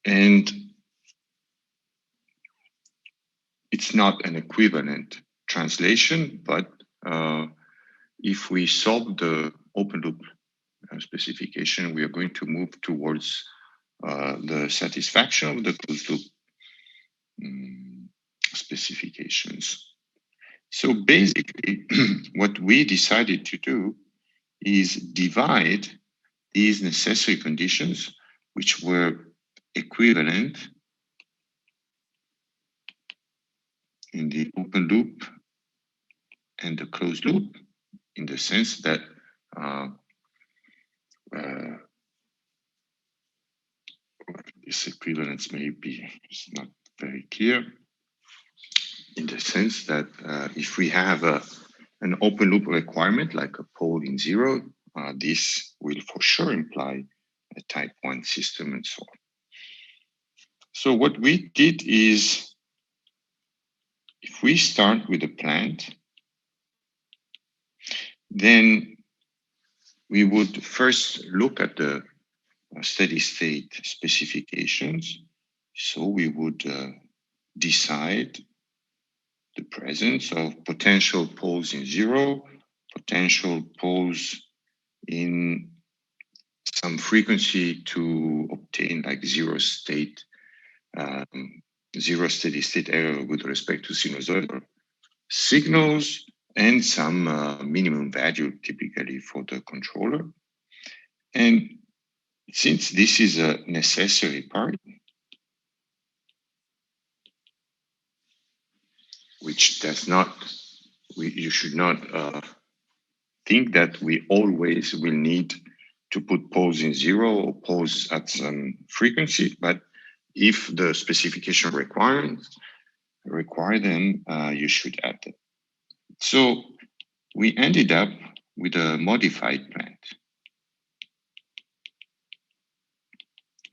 And it's not an equivalent translation, but if we solve the open loop specification, we are going to move towards the satisfaction of the closed loop specifications. So basically, what we decided to do is divide these necessary conditions, which were equivalent in the open loop and the closed loop, in the sense that this equivalence may be not very clear, in the sense that if we have an open loop requirement like a pole in zero, this will for sure imply a type 1 system and so on. So what we did is, if we start with a plant, then we would first look at the steady state specifications. So we would decide the presence of potential poles in zero, potential poles in some frequency to obtain like zero steady state error with respect to sinusoidal signals, and some minimum value typically for the controller. And since this is a necessary part, which does not, you should not think that we always will need to put poles in zero or poles at some frequency, but if the specification require them, you should add them. So we ended up with a modified plant,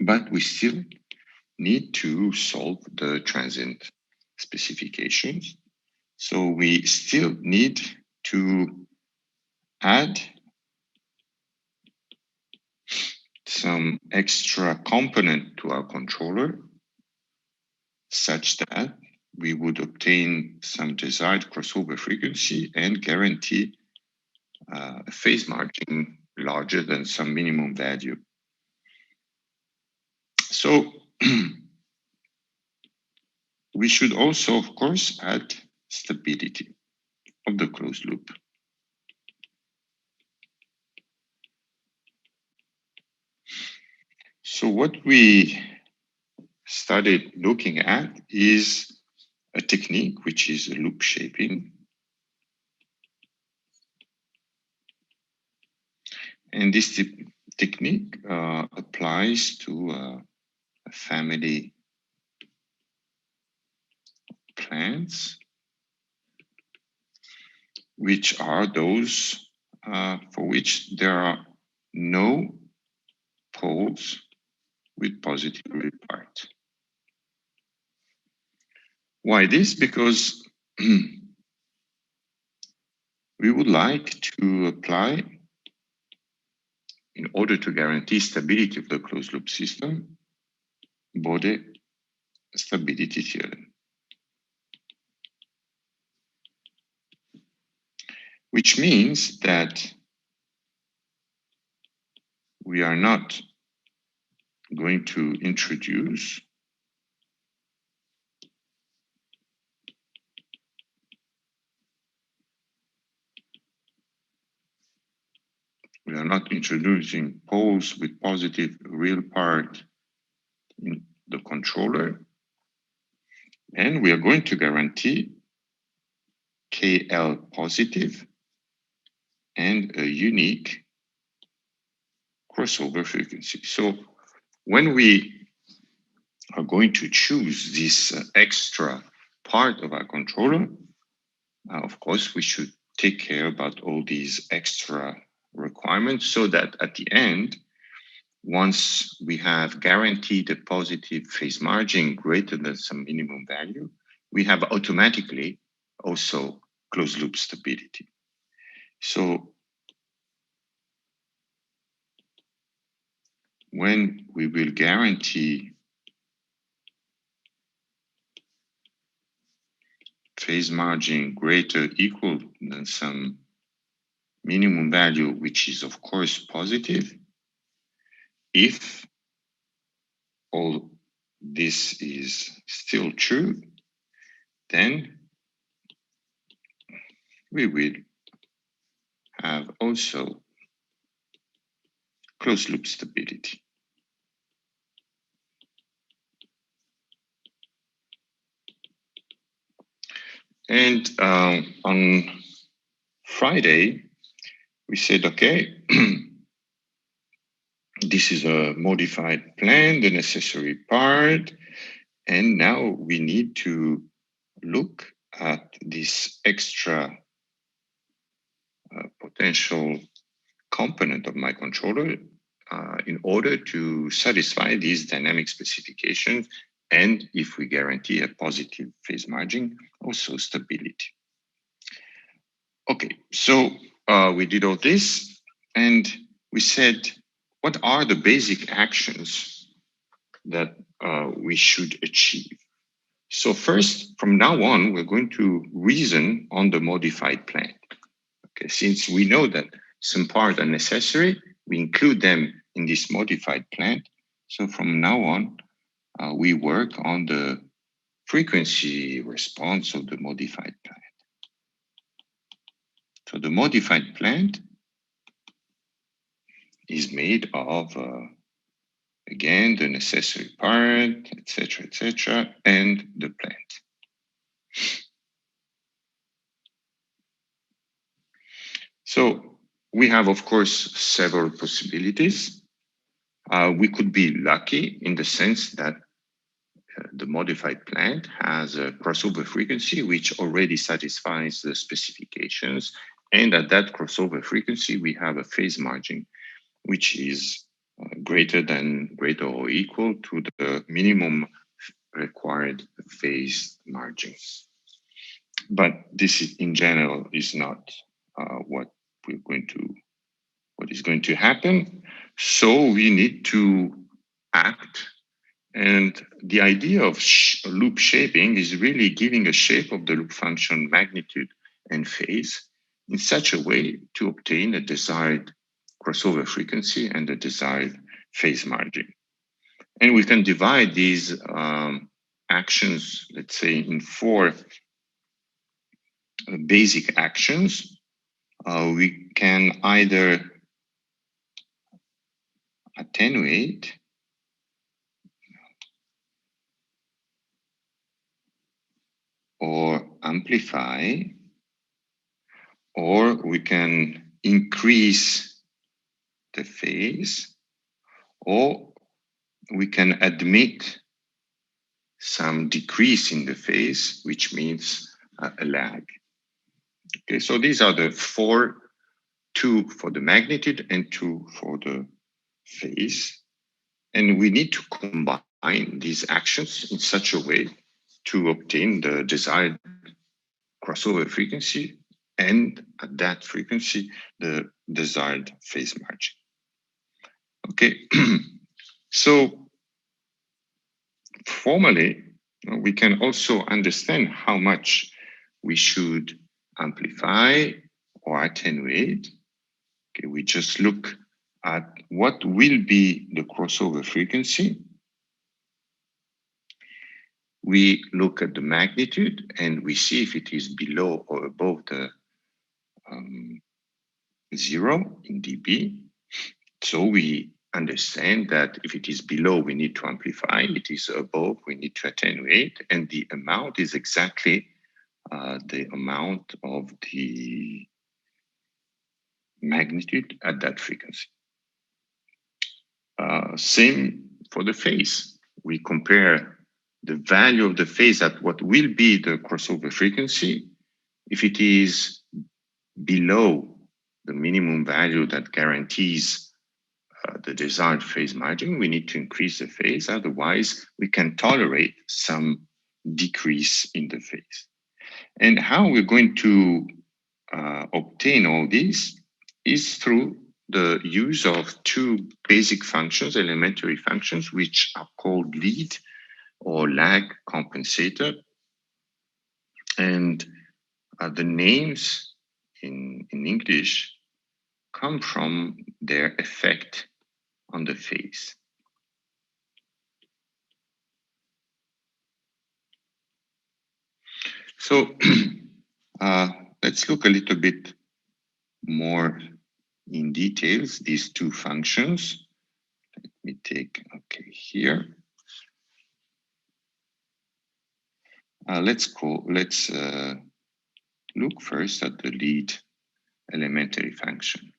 but we still need to solve the transient specifications. So we still need to add some extra component to our controller such that we would obtain some desired crossover frequency and guarantee a phase margin larger than some minimum value. So we should also, of course, add stability of the closed loop. So what we started looking at is a technique which is loop shaping. And this technique applies to a family of plants, which are those for which there are no poles with positive real part. Why this? Because we would like to apply, in order to guarantee stability of the closed loop system, Bode stability theorem, which means that we are not going to introduce introducing poles with positive real part in the controller, and we are going to guarantee KL positive and a unique crossover frequency. So when we are going to choose this extra part of our controller, of course, we should take care about all these extra requirements so that at the end, once we have guaranteed a positive phase margin greater than some minimum value, we have automatically also closed loop stability. So when we will guarantee phase margin greater or equal than some minimum value, which is of course positive. If all this is still true, then we will have also closed loop stability. And on Friday, we said, okay, this is a modified plan, the necessary part, and now we need to look at this extra potential component of my controller in order to satisfy these dynamic specifications, and if we guarantee a positive phase margin, also stability. Okay, so we did all this, and we said, what are the basic actions that we should achieve? So first, from now on, we're going to reason on the modified plan. Okay, since we know that some parts are necessary, we include them in this modified plan. So from now on, we work on the frequency response of the modified plan. So the modified plan is made of, again, the necessary part, etc., and the plant. So we have, of course, several possibilities. We could be lucky in the sense that the modified plant has a crossover frequency which already satisfies the specifications. And at that crossover frequency, we have a phase margin which is greater or equal to the minimum required phase margin. But this in general is not what is going to happen. So we need to act. And the idea of loop shaping is really giving a shape of the loop function magnitude and phase in such a way to obtain a desired crossover frequency and a desired phase margin. And we can divide these actions, let's say, in 4 basic actions. We can either attenuate, or amplify, or we can increase the phase, or we can admit some decrease in the phase, which means a lag. Okay, so these are the 4, 2 for the magnitude and 2 for the phase. And we need to combine these actions in such a way to obtain the desired crossover frequency and at that frequency, the desired phase margin. Okay, so formally, we can also understand how much we should amplify or attenuate. Okay, we just look at what will be the crossover frequency. We look at the magnitude and we see if it is below or above the 0 in dB. So we understand that if it is below, we need to amplify. It is above, we need to attenuate. And the amount is exactly the amount of the magnitude at that frequency. Same for the phase. We compare the value of the phase at what will be the crossover frequency. If it is below the minimum value that guarantees the desired phase margin, we need to increase the phase. Otherwise, we can tolerate some decrease in the phase. And how we're going to obtain all this is through the use of 2 basic functions, elementary functions, which are called lead or lag compensator. And the names in English come from their effect on the phase. So let's look a little bit more in details these two functions. Let me take, okay, here. Let's look first at the lead elementary function.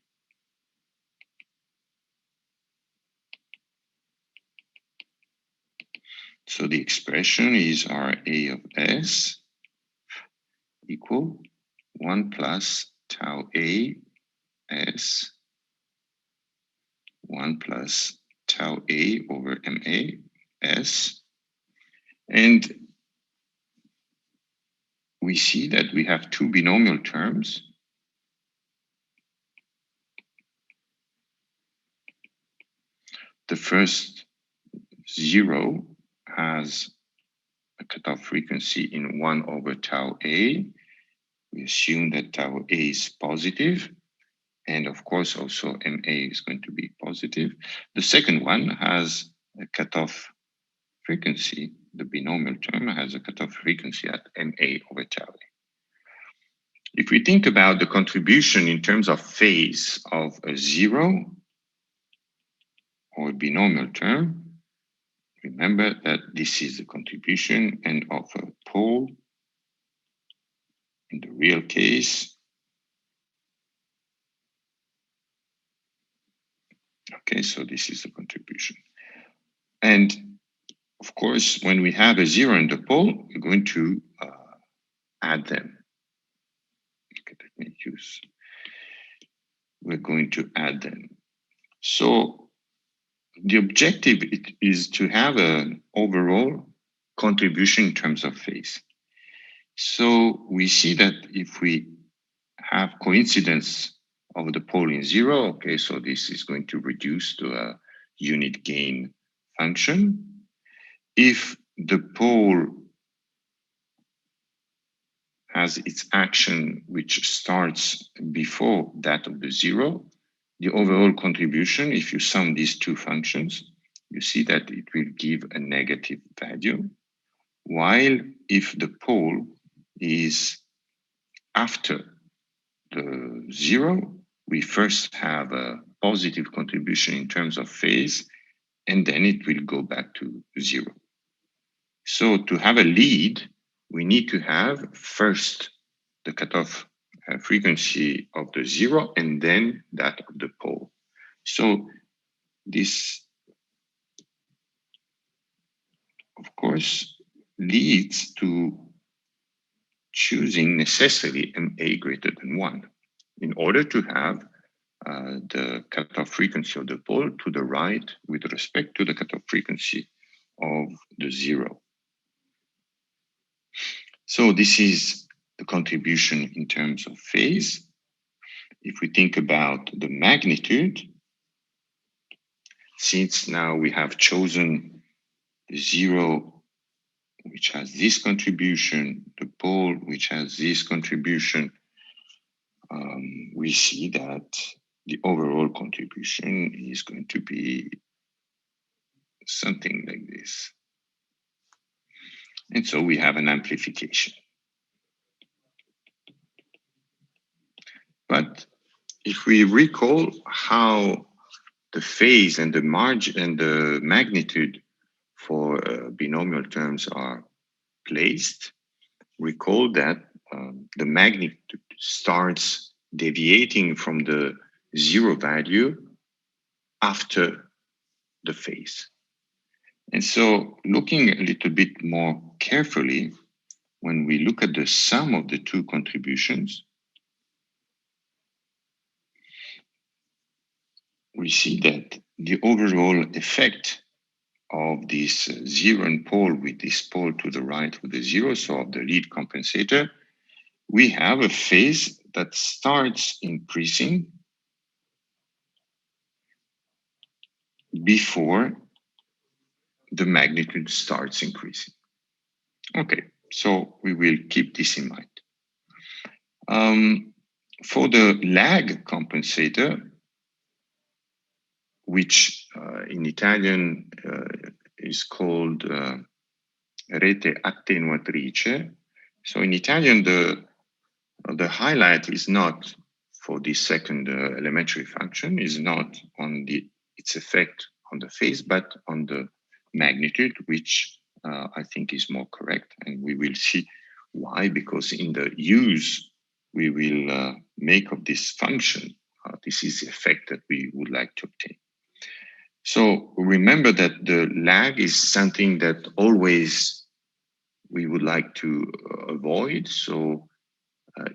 So the expression is Ra of S equal 1 plus tau A S 1 plus tau A over MA S. And we see that we have two binomial terms. The first 0 has a cutoff frequency in 1 over tau A. We assume that tau A is positive, and of course also MA is going to be positive. The second one has a cutoff frequency. The binomial term has a cutoff frequency at MA over tau A. If we think about the contribution in terms of phase of a 0 or binomial term, remember that this is the contribution, and of a pole in the real case. Okay, so this is the contribution. And of course, when we have a 0 in the pole, we're going to add them. Okay, let me use. We're going to add them. So the objective is to have an overall contribution in terms of phase. So we see that if we have coincidence of the pole in 0, okay, so this is going to reduce to a unit gain function. If the pole has its action which starts before that of the 0, the overall contribution, if you sum these two functions, you see that it will give a negative value. While if the pole is after the 0, we first have a positive contribution in terms of phase, and then it will go back to 0. So to have a lead, we need to have first the cutoff frequency of the 0 and then that of the pole. So this, of course, leads to choosing necessarily MA greater than 1 in order to have the cutoff frequency of the pole to the right with respect to the cutoff frequency of the 0. So this is the contribution in terms of phase. If we think about the magnitude, since now we have chosen the 0, which has this contribution, the pole, which has this contribution, we see that the overall contribution is going to be something like this. And so we have an amplification. But if we recall how the phase and the margin and the magnitude for binomial terms are placed, recall that the magnitude starts deviating from the 0 value after the phase. And so looking a little bit more carefully, when we look at the sum of the two contributions, we see that the overall effect of this 0 and pole with this pole to the right with the 0, so of the lead compensator, we have a phase that starts increasing before the magnitude starts increasing. Okay, So we will keep this in mind. For the lag compensator, which in Italian is called rete attenuatrice. So in Italian, the highlight is not for the second elementary function, is not on its effect on the phase, but on the magnitude, which I think is more correct. And we will see why, because in the use we will make of this function, this is the effect that we would like to obtain. So remember that the lag is something that always we would like to avoid. So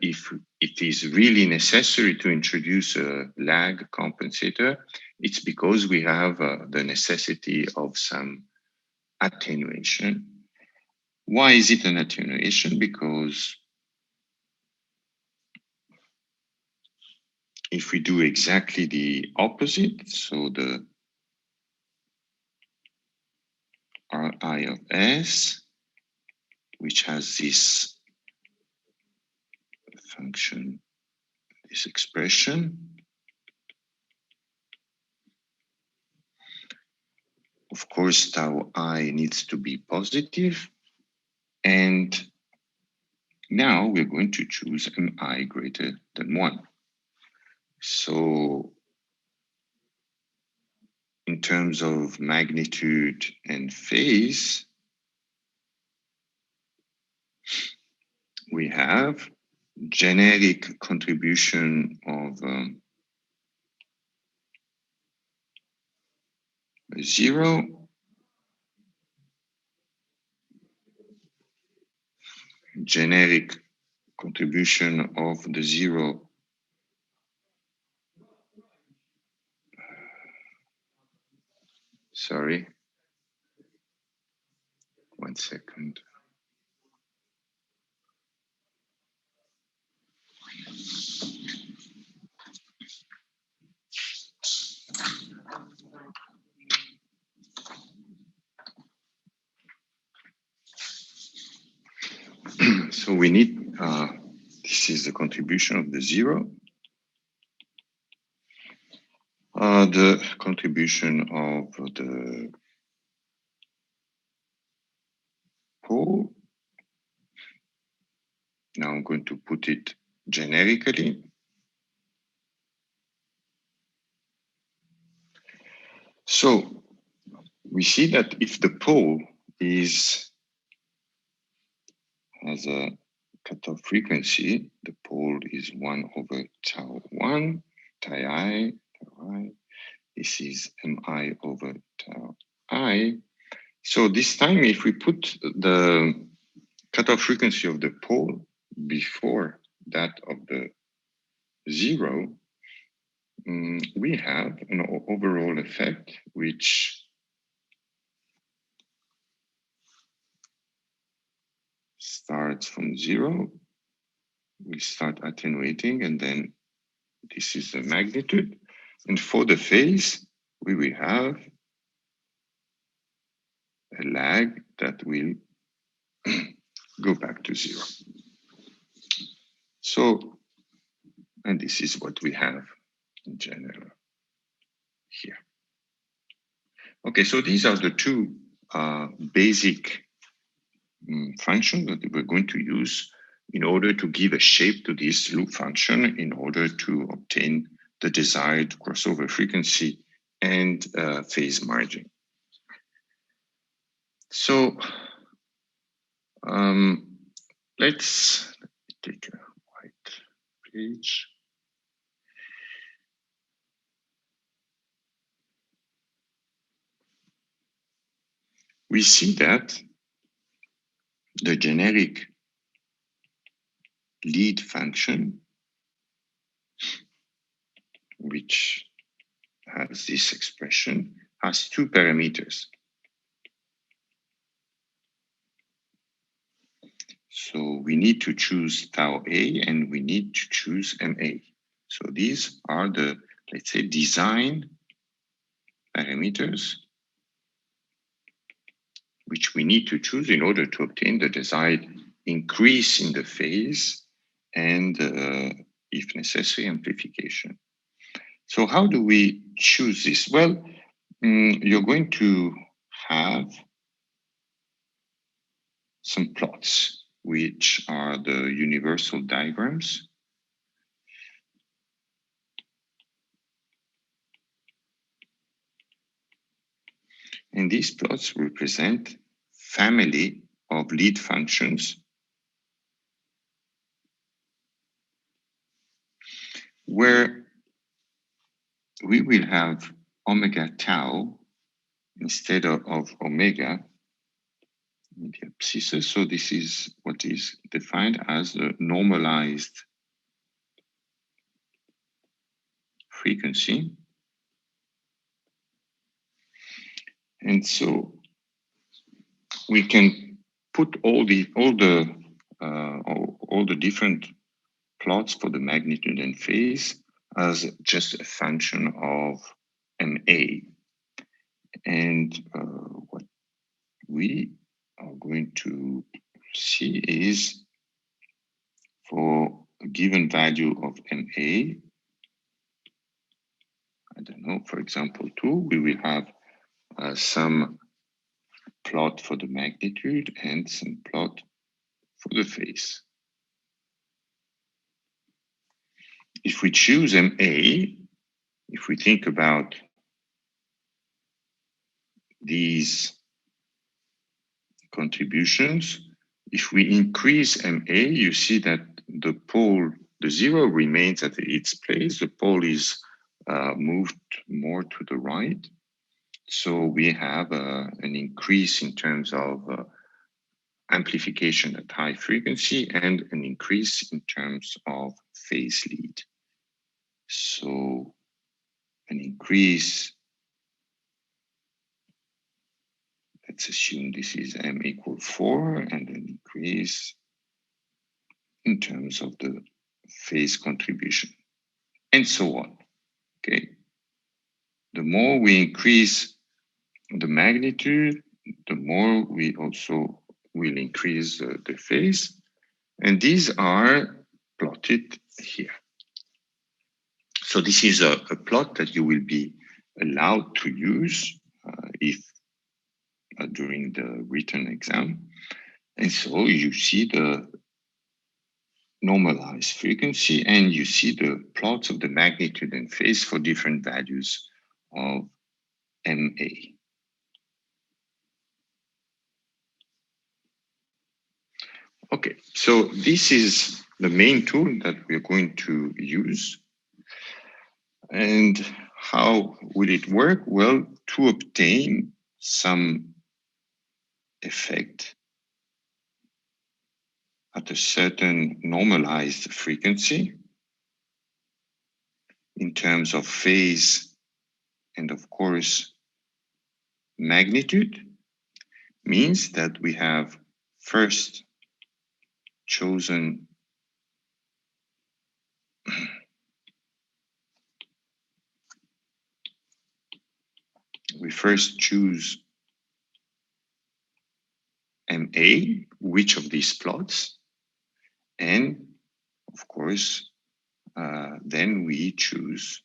if it is really necessary to introduce a lag compensator, it's because we have the necessity of some attenuation. Why is it an attenuation? Because if we do exactly the opposite, so the Ri of S, which has this function, this expression, of course, tau I needs to be positive. And now we're going to choose mi greater than 1. So in terms of magnitude and phase, we have generic contribution of 0, generic contribution of the 0 sorry, 1 second. So we need, this is the contribution of the 0, the contribution of the pole. Now I'm going to put it generically. So we see that if the pole has a cutoff frequency, the pole is 1 over tau 1, tau I. This is mi over tau I. So this time, if we put the cutoff frequency of the pole before that of the 0, we have an overall effect which starts from 0. We start attenuating, and then this is the magnitude. And for the phase, we will have a lag that will go back to 0. So, and this is what we have in general here. Okay, so these are the two basic functions that we're going to use in order to give a shape to this loop function in order to obtain the desired crossover frequency and phase margin. So let's take a white page. We see that the generic lead function, which has this expression, has 2 parameters. So we need to choose tau A and we need to choose MA. So these are the, let's say, design parameters which we need to choose in order to obtain the desired increase in the phase, and if necessary, amplification. So how do we choose this? Well, you're going to have some plots, which are the universal diagrams. And these plots represent family of lead functions where we will have omega tau instead of omega in the abscissa. So this is what is defined as the normalized frequency. And so we can put all the different plots for the magnitude and phase as just a function of MA. And what we are going to see is for a given value of MA, I don't know, for example, 2, we will have some plot for the magnitude and some plot for the phase. If we choose MA, if we think about these contributions, if we increase MA, you see that the pole, the 0 remains at its place. The pole is moved more to the right. So we have an increase in terms of amplification at high frequency and an increase in terms of phase lead. So an increase, let's assume this is M equal 4, and an increase in terms of the phase contribution, and so on. Okay. The more we increase the magnitude, the more we also will increase the phase. And these are plotted here. So this is a plot that you will be allowed to use if during the written exam. And so you see the normalized frequency and you see the plots of the magnitude and phase for different values of MA. Okay, so this is the main tool that we're going to use. And how will it work? Well, to obtain some effect at a certain normalized frequency in terms of phase and, of course, magnitude, means that we have first chosen we first choose MA, which of these plots, and of course, then we choose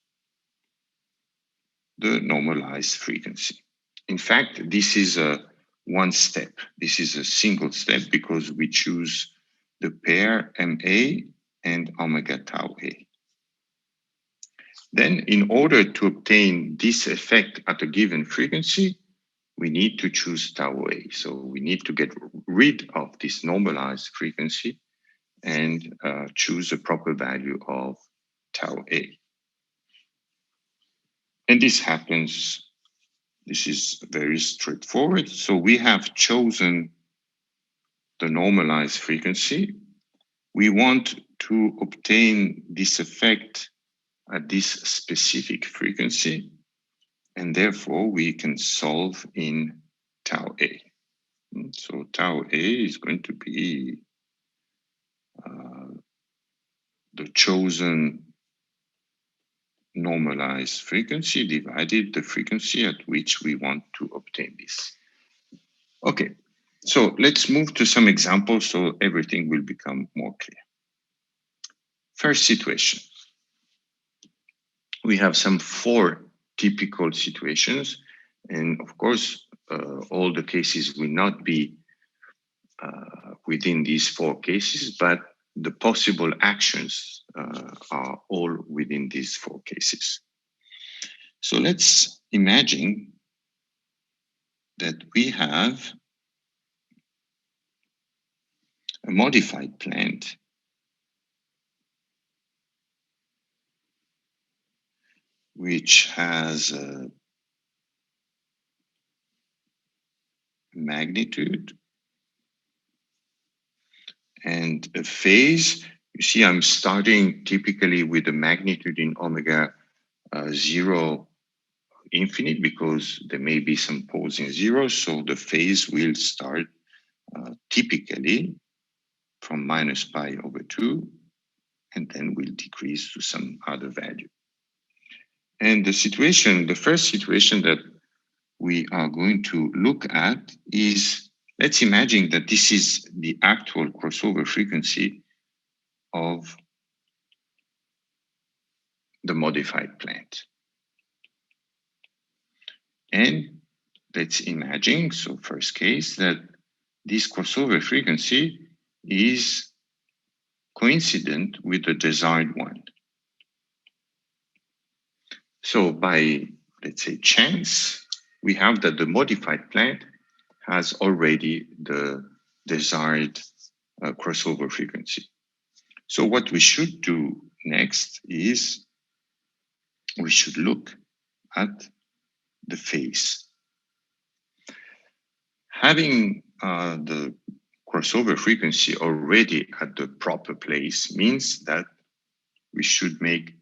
the normalized frequency. In fact, this is a one step. This is a single step because we choose the pair MA and omega tau A. Then, in order to obtain this effect at a given frequency, we need to choose tau A. So we need to get rid of this normalized frequency and choose a proper value of tau A. And this happens, this is very straightforward. So we have chosen the normalized frequency. We want to obtain this effect at this specific frequency, and therefore we can solve in tau A. So tau A is going to be the chosen normalized frequency divided the frequency at which we want to obtain this. Okay, So let's move to some examples so everything will become more clear. First situation. We have some 4 typical situations. And of course, all the cases will not be within these 4 cases, but the possible actions are all within these 4 cases. So let's imagine that we have a modified plant which has a magnitude and a phase. You see, I'm starting typically with a magnitude in omega 0 infinite because there may be some poles in 0. So the phase will start typically from minus pi over 2 and then will decrease to some other value. And the first situation that we are going to look at is, let's imagine that this is the actual crossover frequency of the modified plant. And let's imagine, so first case, that this crossover frequency is coincident with the desired one. So by, let's say, chance, we have that the modified plant has already the desired crossover frequency. So what we should do next is we should look at the phase. Having the crossover frequency already at the proper place means that we should make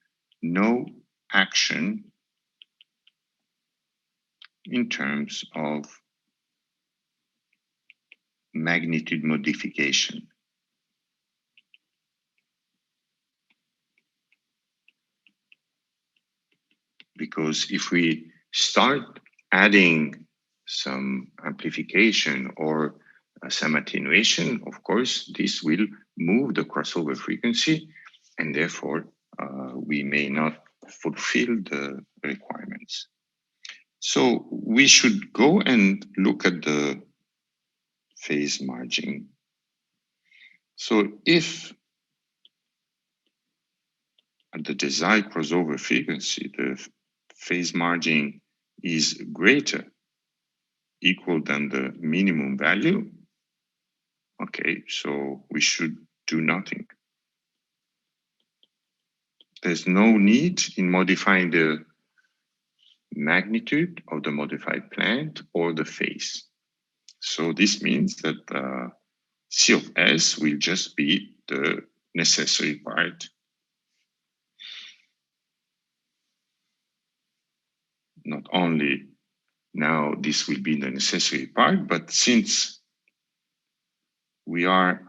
no action in terms of magnitude modification. Because if we start adding some amplification or some attenuation, of course, this will move the crossover frequency, and therefore we may not fulfill the requirements. So we should go and look at the phase margin. So if at the desired crossover frequency, the phase margin is greater, equal than the minimum value, okay, so we should do nothing. There's no need in modifying the magnitude of the modified plant or the phase. So this means that C of S will just be the necessary part. Not only now this will be the necessary part, but since we are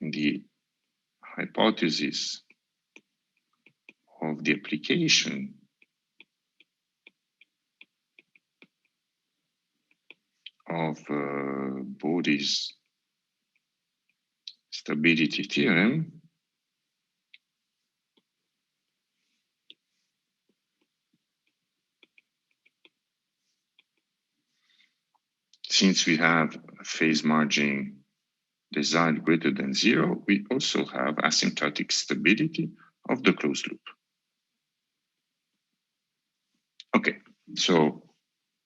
in the hypothesis of the application of Bode's stability theorem, since we have a phase margin desired greater than 0, we also have asymptotic stability of the closed loop. Okay, so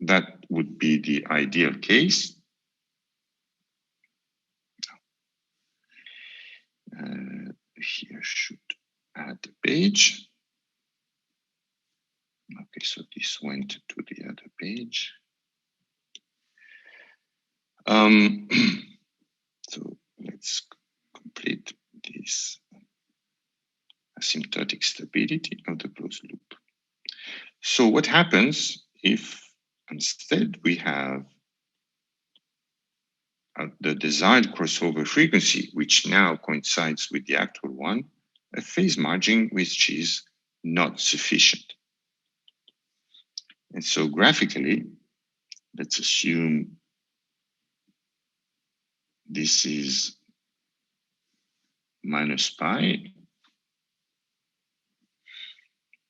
that would be the ideal case. Here should add the page. Okay, so this went to the other page. So let's complete this asymptotic stability of the closed loop. So what happens if instead we have the desired crossover frequency, which now coincides with the actual one, a phase margin which is not sufficient? And so graphically, let's assume this is minus pi,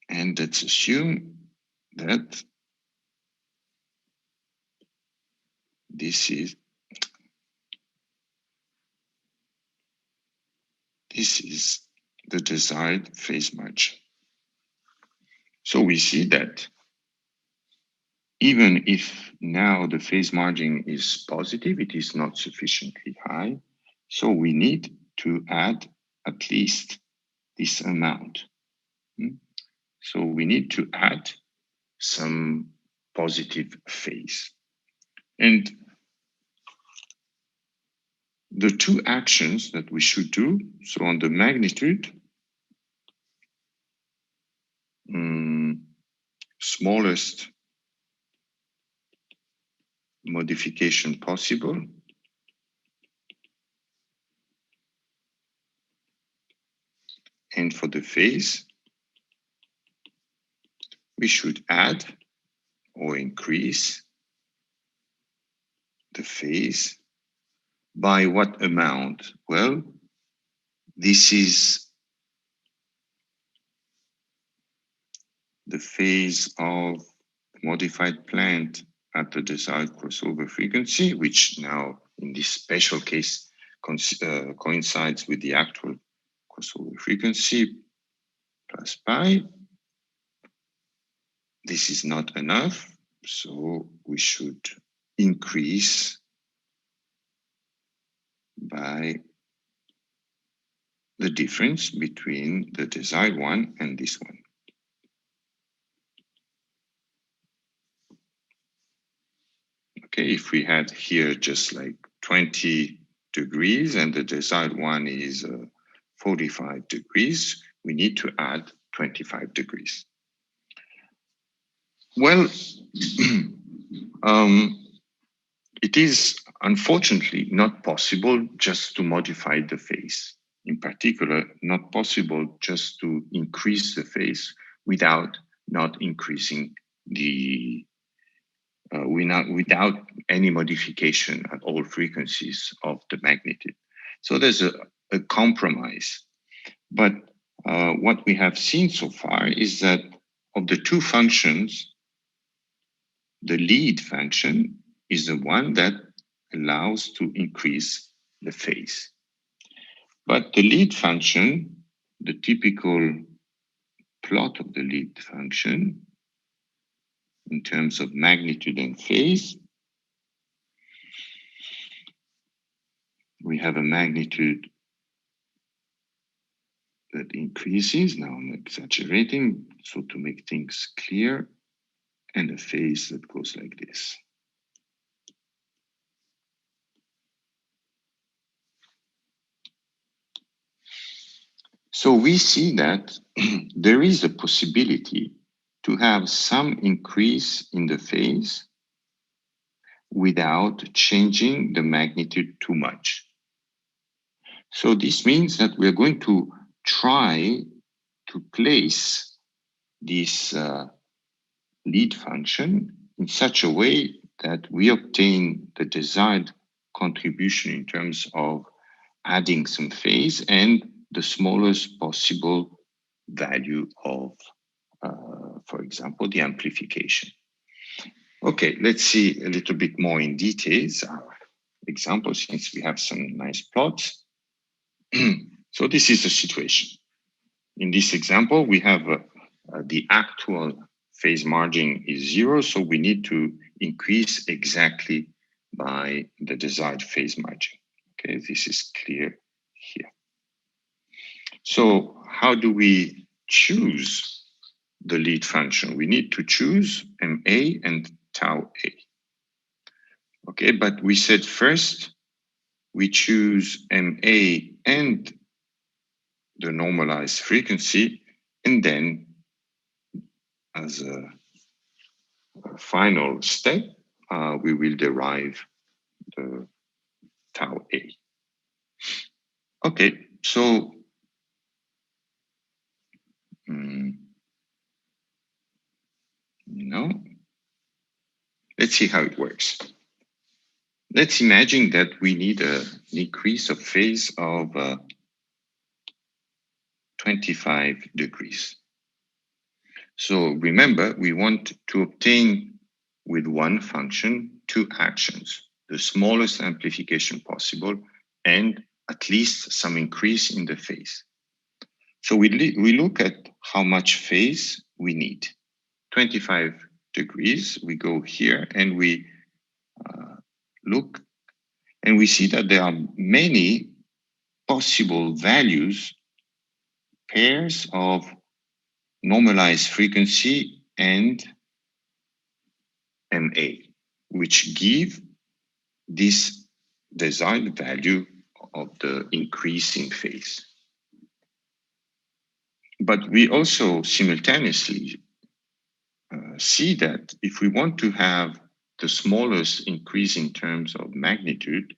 and let's assume that this is the desired phase margin. So we see that even if now the phase margin is positive, it is not sufficiently high. So we need to add at least this amount. So we need to add some positive phase. And the two actions that we should do, so on the magnitude, smallest modification possible, and for the phase, we should add or increase the phase by what amount? Well, this is the phase of modified plant at the desired crossover frequency, which now in this special case coincides with the actual crossover frequency plus pi. This is not enough, so we should increase by the difference between the desired one and this one. Okay, if we had here just like 20 degrees and the desired one is 45 degrees, we need to add 25 degrees. Well, it is unfortunately not possible just to modify the phase. In particular, not possible just to increase the phase without not increasing the without any modification at all frequencies of the magnitude. So there's a compromise. But what we have seen so far is that of the two functions, the lead function is the one that allows to increase the phase. But the lead function, the typical plot of the lead function in terms of magnitude and phase, we have a magnitude that increases. Now I'm exaggerating, so to make things clear, and a phase that goes like this. So we see that there is a possibility to have some increase in the phase without changing the magnitude too much. So this means that we're going to try to place this lead function in such a way that we obtain the desired contribution in terms of adding some phase and the smallest possible value of, for example, the amplification. Okay, let's see a little bit more in details our example, since we have some nice plots. So this is the situation. In this example, we have the actual phase margin is 0, so we need to increase exactly by the desired phase margin. Okay, this is clear here. So how do we choose the lead function? We need to choose MA and tau A. Okay, but we said first we choose MA and the normalized frequency, and then as a final step, we will derive the tau A. Okay, so no. let's see how it works. Let's imagine that we need an increase of phase of 25 degrees. So remember, we want to obtain with one function two actions, the smallest amplification possible and at least some increase in the phase. So we look at how much phase we need. 25 degrees, we go here and we look and we see that there are many possible values, pairs of normalized frequency and MA, which give this desired value of the increase in phase. But we also simultaneously see that if we want to have the smallest increase in terms of magnitude,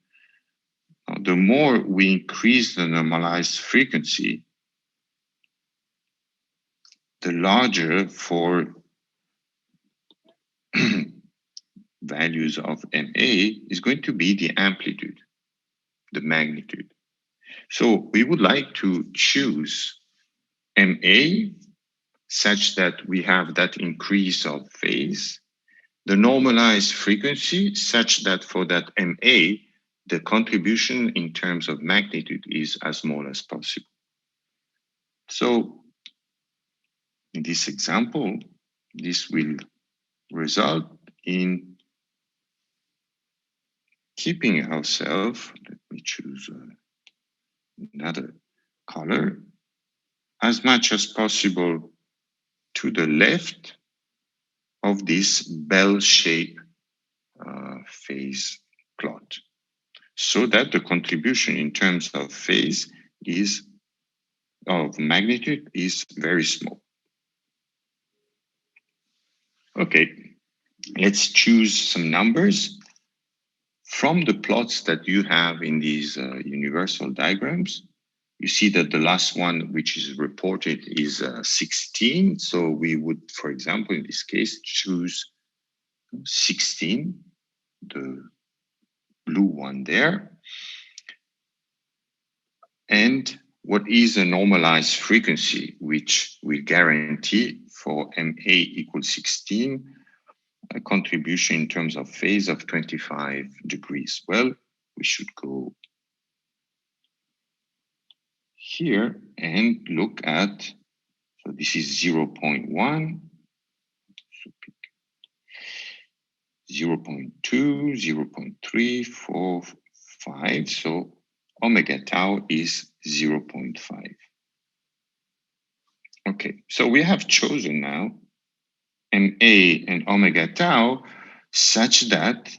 the more we increase the normalized frequency, the larger for values of MA is going to be the amplitude, the magnitude. So we would like to choose MA such that we have that increase of phase, the normalized frequency such that for that MA, the contribution in terms of magnitude is as small as possible. So in this example, this will result in keeping ourselves, let me choose another color, as much as possible to the left of this bell-shaped phase plot, so that the contribution in terms of phase of magnitude is very small. Okay, let's choose some numbers from the plots that you have in these universal diagrams. You see that the last one which is reported is 16. So we would, for example, in this case, choose 16, the blue one there. And what is a normalized frequency, which we guarantee for MA equals 16, a contribution in terms of phase of 25 degrees. Well, we should go here and look at, so this is 0.1, so pick 0.2, 0.3, 4, 5. So omega tau is 0.5. Okay, so we have chosen now MA and omega tau such that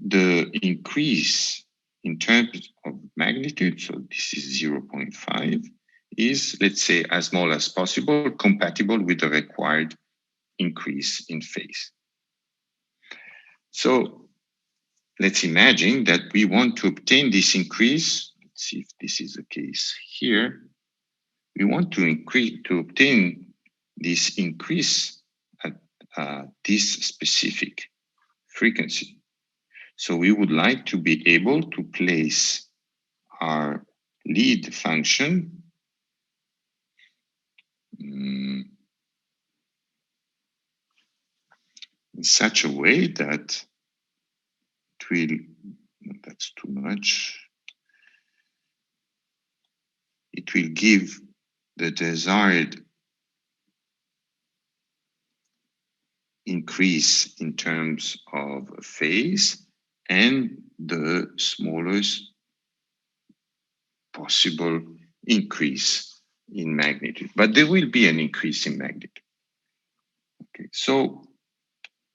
the increase in terms of magnitude, so this is 0.5, is, let's say, as small as possible, compatible with the required increase in phase. So let's imagine that we want to obtain this increase. Let's see if this is the case here. We want to obtain this increase at this specific frequency. So we would like to be able to place our lead function in such a way that it will, that's too much. It will give the desired increase in terms of phase and the smallest possible increase in magnitude. But there will be an increase in magnitude. Okay, so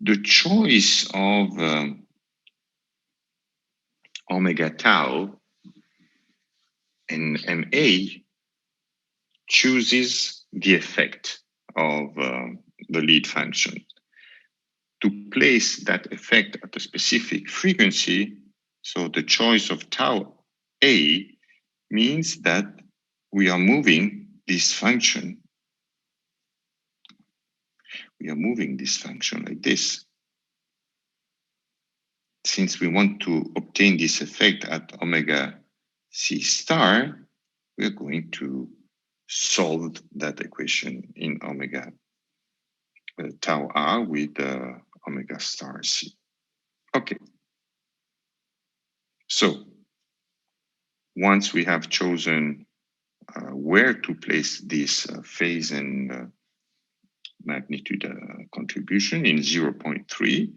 the choice of omega tau and MA chooses the effect of the lead function. To place that effect at a specific frequency, so the choice of tau A means that we are moving this function. We are moving this function like this. since we want to obtain this effect at omega c star, we're going to solve that equation in omega tau r with omega star c. Okay. So once we have chosen where to place this phase and magnitude contribution in 0.3,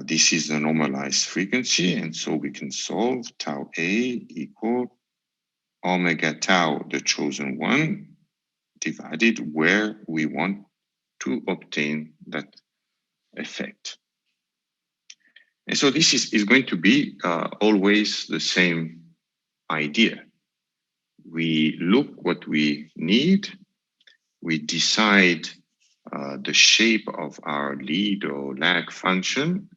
this is the normalized frequency, and so we can solve tau A equal omega tau, the chosen one, divided where we want to obtain that effect. And so this is going to be always the same idea. We look what we need, we decide the shape of our lead or lag function,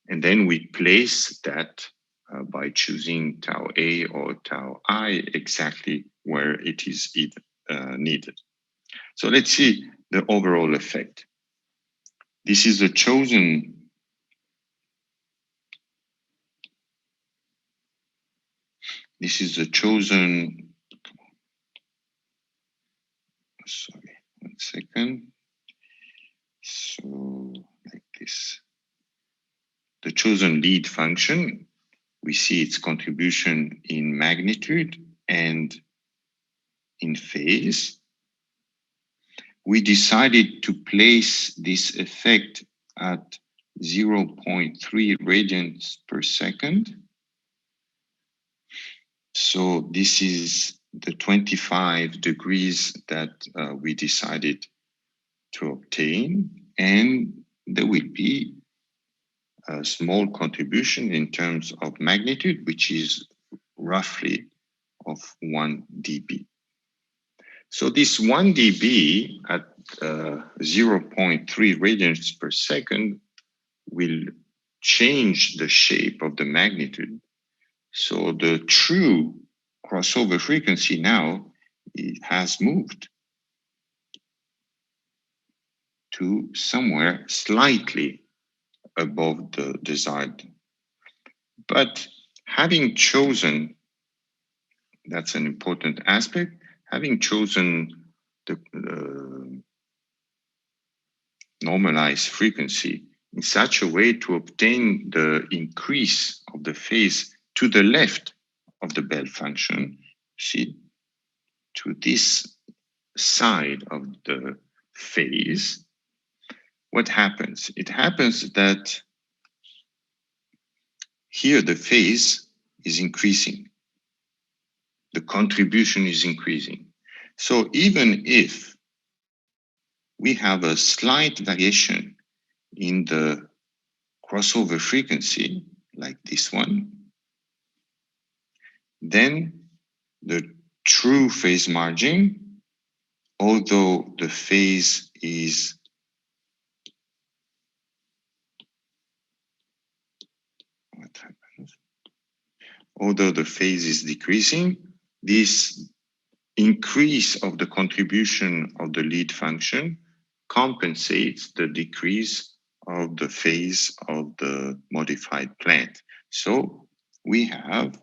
and then we place that by choosing tau A or tau I exactly where it is needed. So let's see the overall effect. This is the chosen sorry, 1 second. So like this. The chosen lead function, we see its contribution in magnitude and in phase. We decided to place this effect at 0.3 radians per second. So this is the 25 degrees that we decided to obtain, and there will be a small contribution in terms of magnitude, which is roughly of 1 dB. So this 1 dB at 0.3 radians per second will change the shape of the magnitude. So the true crossover frequency now it has moved to somewhere slightly above the desired. But having chosen, that's an important aspect, having chosen the normalized frequency in such a way to obtain the increase of the phase to the left of the Bell function, see, to this side of the phase, what happens? It happens that here the phase is increasing. The contribution is increasing. So even if we have a slight variation in the crossover frequency, like this one, then the true phase margin, although the phase is decreasing, this increase of the contribution of the lead function compensates the decrease of the phase of the modified plant. So we have,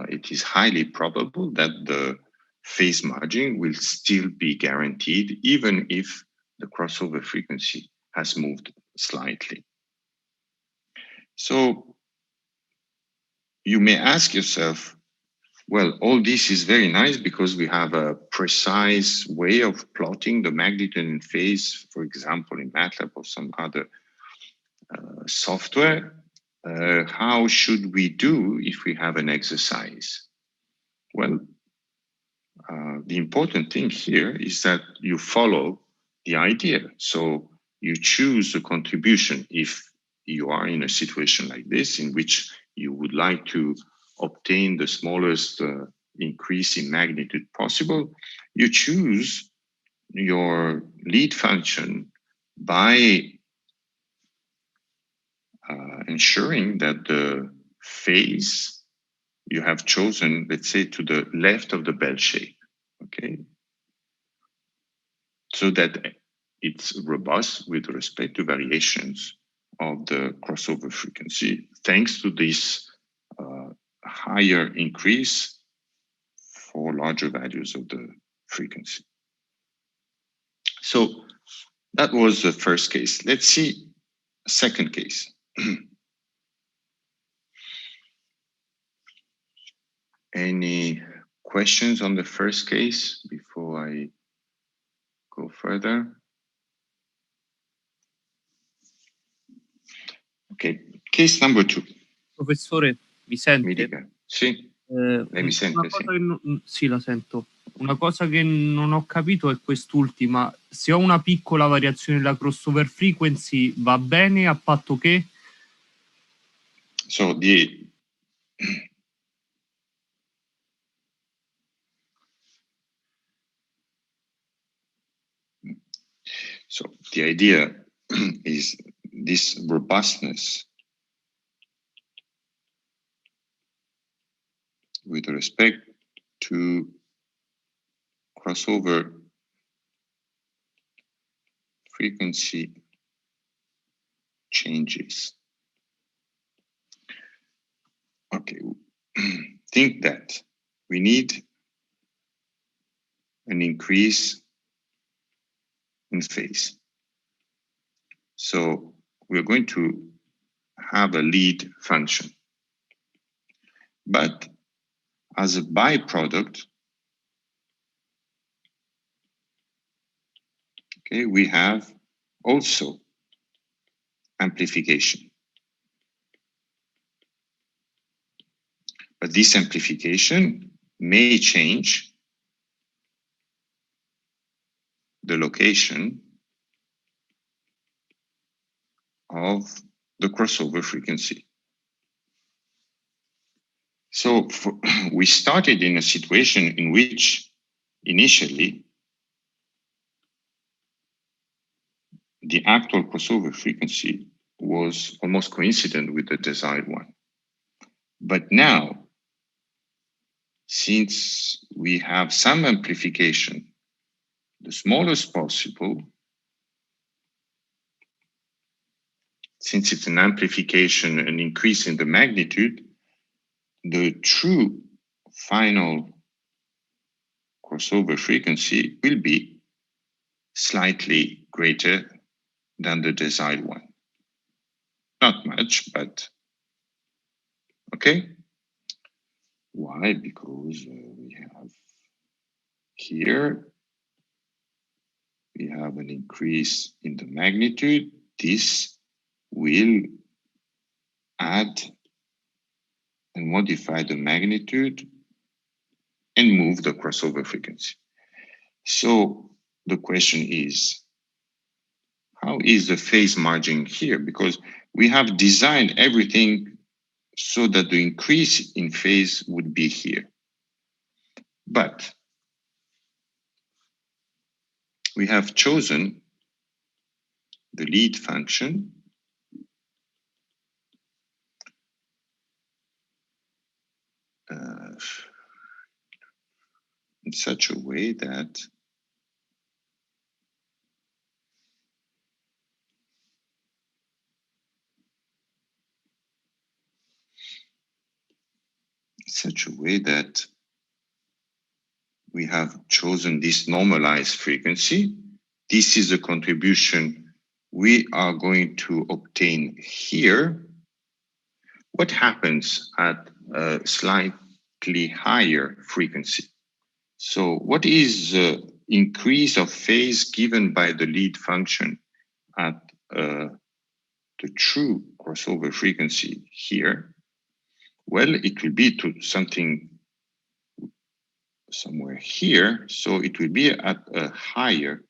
it is highly probable that the phase margin will still be guaranteed even if the crossover frequency has moved slightly. So you may ask yourself, well, all this is very nice because we have a precise way of plotting the magnitude and phase, for example, in MATLAB or some other software. How should we do if we have an exercise? Well, the important thing here is that you follow the idea. So you choose a contribution if you are in a situation like this in which you would like to obtain the smallest increase in magnitude possible. You choose your lead function by ensuring that the phase you have chosen, let's say, to the left of the bell shape, okay? So that it's robust with respect to variations of the crossover frequency, thanks to this higher increase for larger values of the frequency. So that was the first case. Let's see a second case. Any questions on the first case before I go further? Ok, case number 2. Professore, mi sente? Mi dica. Sì, lei mi sente? Sì. Sì, la sento. Una cosa che non ho capito è quest'ultima. Se ho una piccola variazione della crossover frequency va bene a patto che? So the idea is this robustness with respect to crossover frequency changes. Okay, think that we need an increase in phase. So we're going to have a lead function. But as a byproduct, okay, we have also amplification. But this amplification may change the location of the crossover frequency. So we started in a situation in which initially the actual crossover frequency was almost coincident with the desired one. But now, since we have some amplification, the smallest possible, since it's an amplification, an increase in the magnitude, the true final crossover frequency will be slightly greater than the desired one. Not much, but okay. Why? Because we have here, we have an increase in the magnitude. This will add and modify the magnitude and move the crossover frequency. So the question is, how is the phase margin here? Because we have designed everything so that the increase in phase would be here. But we have chosen the lead function in such a way that we have chosen this normalized frequency. This is a contribution we are going to obtain here. What happens at a slightly higher frequency? So what is the increase of phase given by the lead function at the true crossover frequency here? Well, it will be to something somewhere here. So it will be at a higher,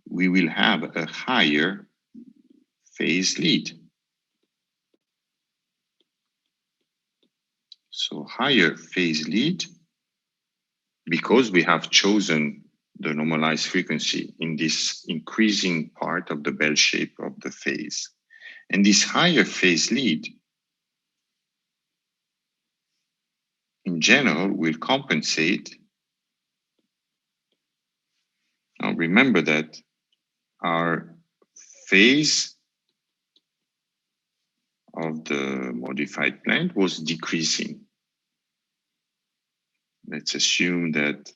we will have a higher phase lead. So higher phase lead, because we have chosen the normalized frequency in this increasing part of the bell shape of the phase. And this higher phase lead, in general, will compensate. Now remember that our phase of the modified plant was decreasing. Let's assume that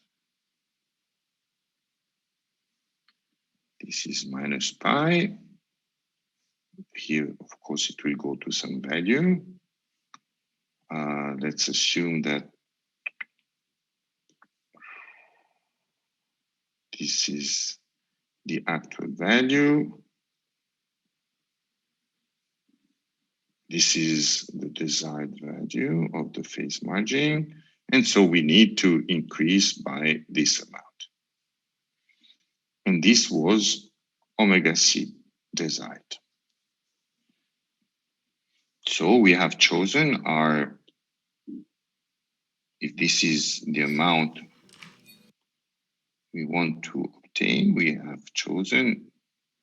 this is minus pi. Here, of course, it will go to some value. Let's assume that this is the actual value. This is the desired value of the phase margin. And so we need to increase by this amount. And this was omega C desired. So we have chosen our, if this is the amount we want to obtain, we have chosen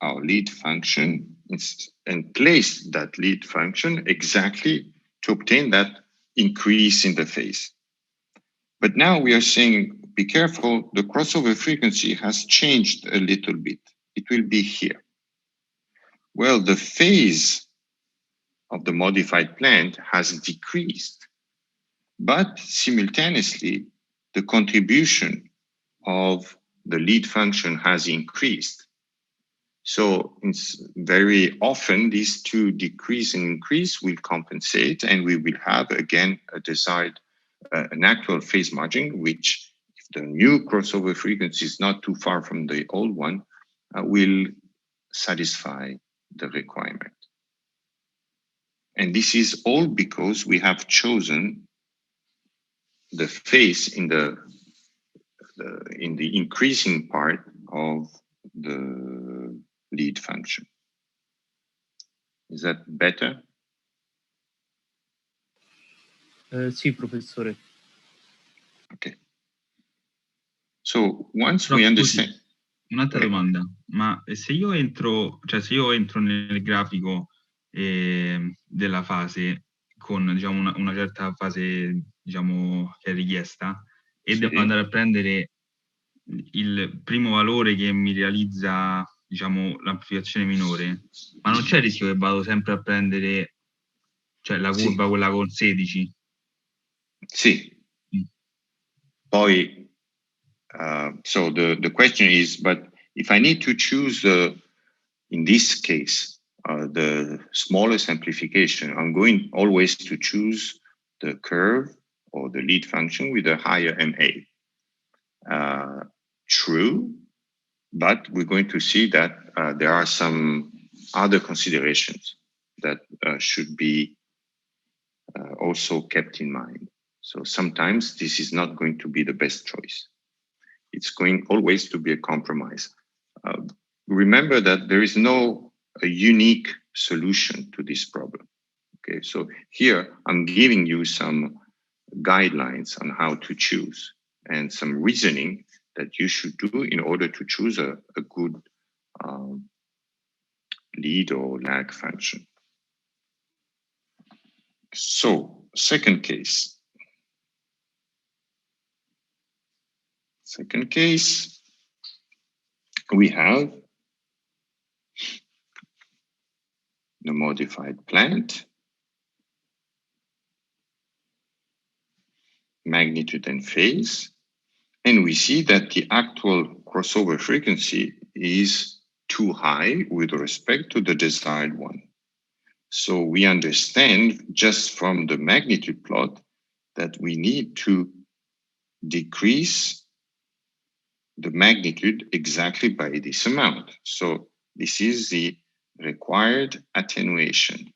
our lead function and placed that lead function exactly to obtain that increase in the phase. But now we are saying, be careful, the crossover frequency has changed a little bit. It will be here. Well, the phase of the modified plant has decreased, but simultaneously, the contribution of the lead function has increased. So it's very often these two decrease and increase will compensate, and we will have again a desired, an actual phase margin, which if the new crossover frequency is not too far from the old one, will satisfy the requirement. And this is all because we have chosen the phase in the increasing part of the lead function. Is that better? Sì, professore. Okay. So once we understand... Un'altra domanda, ma se io entro, nel grafico della fase con, diciamo, una certa fase, diciamo, che è richiesta, e devo andare a prendere il primo valore che mi realizza, diciamo, l'amplificazione minore, ma non c'è il rischio che vado sempre a prendere, cioè, la curva quella con 16? Sì. Poi so the question is, but if I need to choose, in this case, the smallest amplification, I'm going always to choose the curve or the lead function with a higher MA. True, but we're going to see that there are some other considerations that should be also kept in mind. So sometimes this is not going to be the best choice. It's going always to be a compromise. Remember that there is no unique solution to this problem. Okay, so here I'm giving you some guidelines on how to choose and some reasoning that you should do in order to choose a good lead or lag function. So, second case. Second case, we have the modified plant, magnitude and phase, and we see that the actual crossover frequency is too high with respect to the desired one. So we understand just from the magnitude plot that we need to decrease the magnitude exactly by this amount. So this is the required attenuation.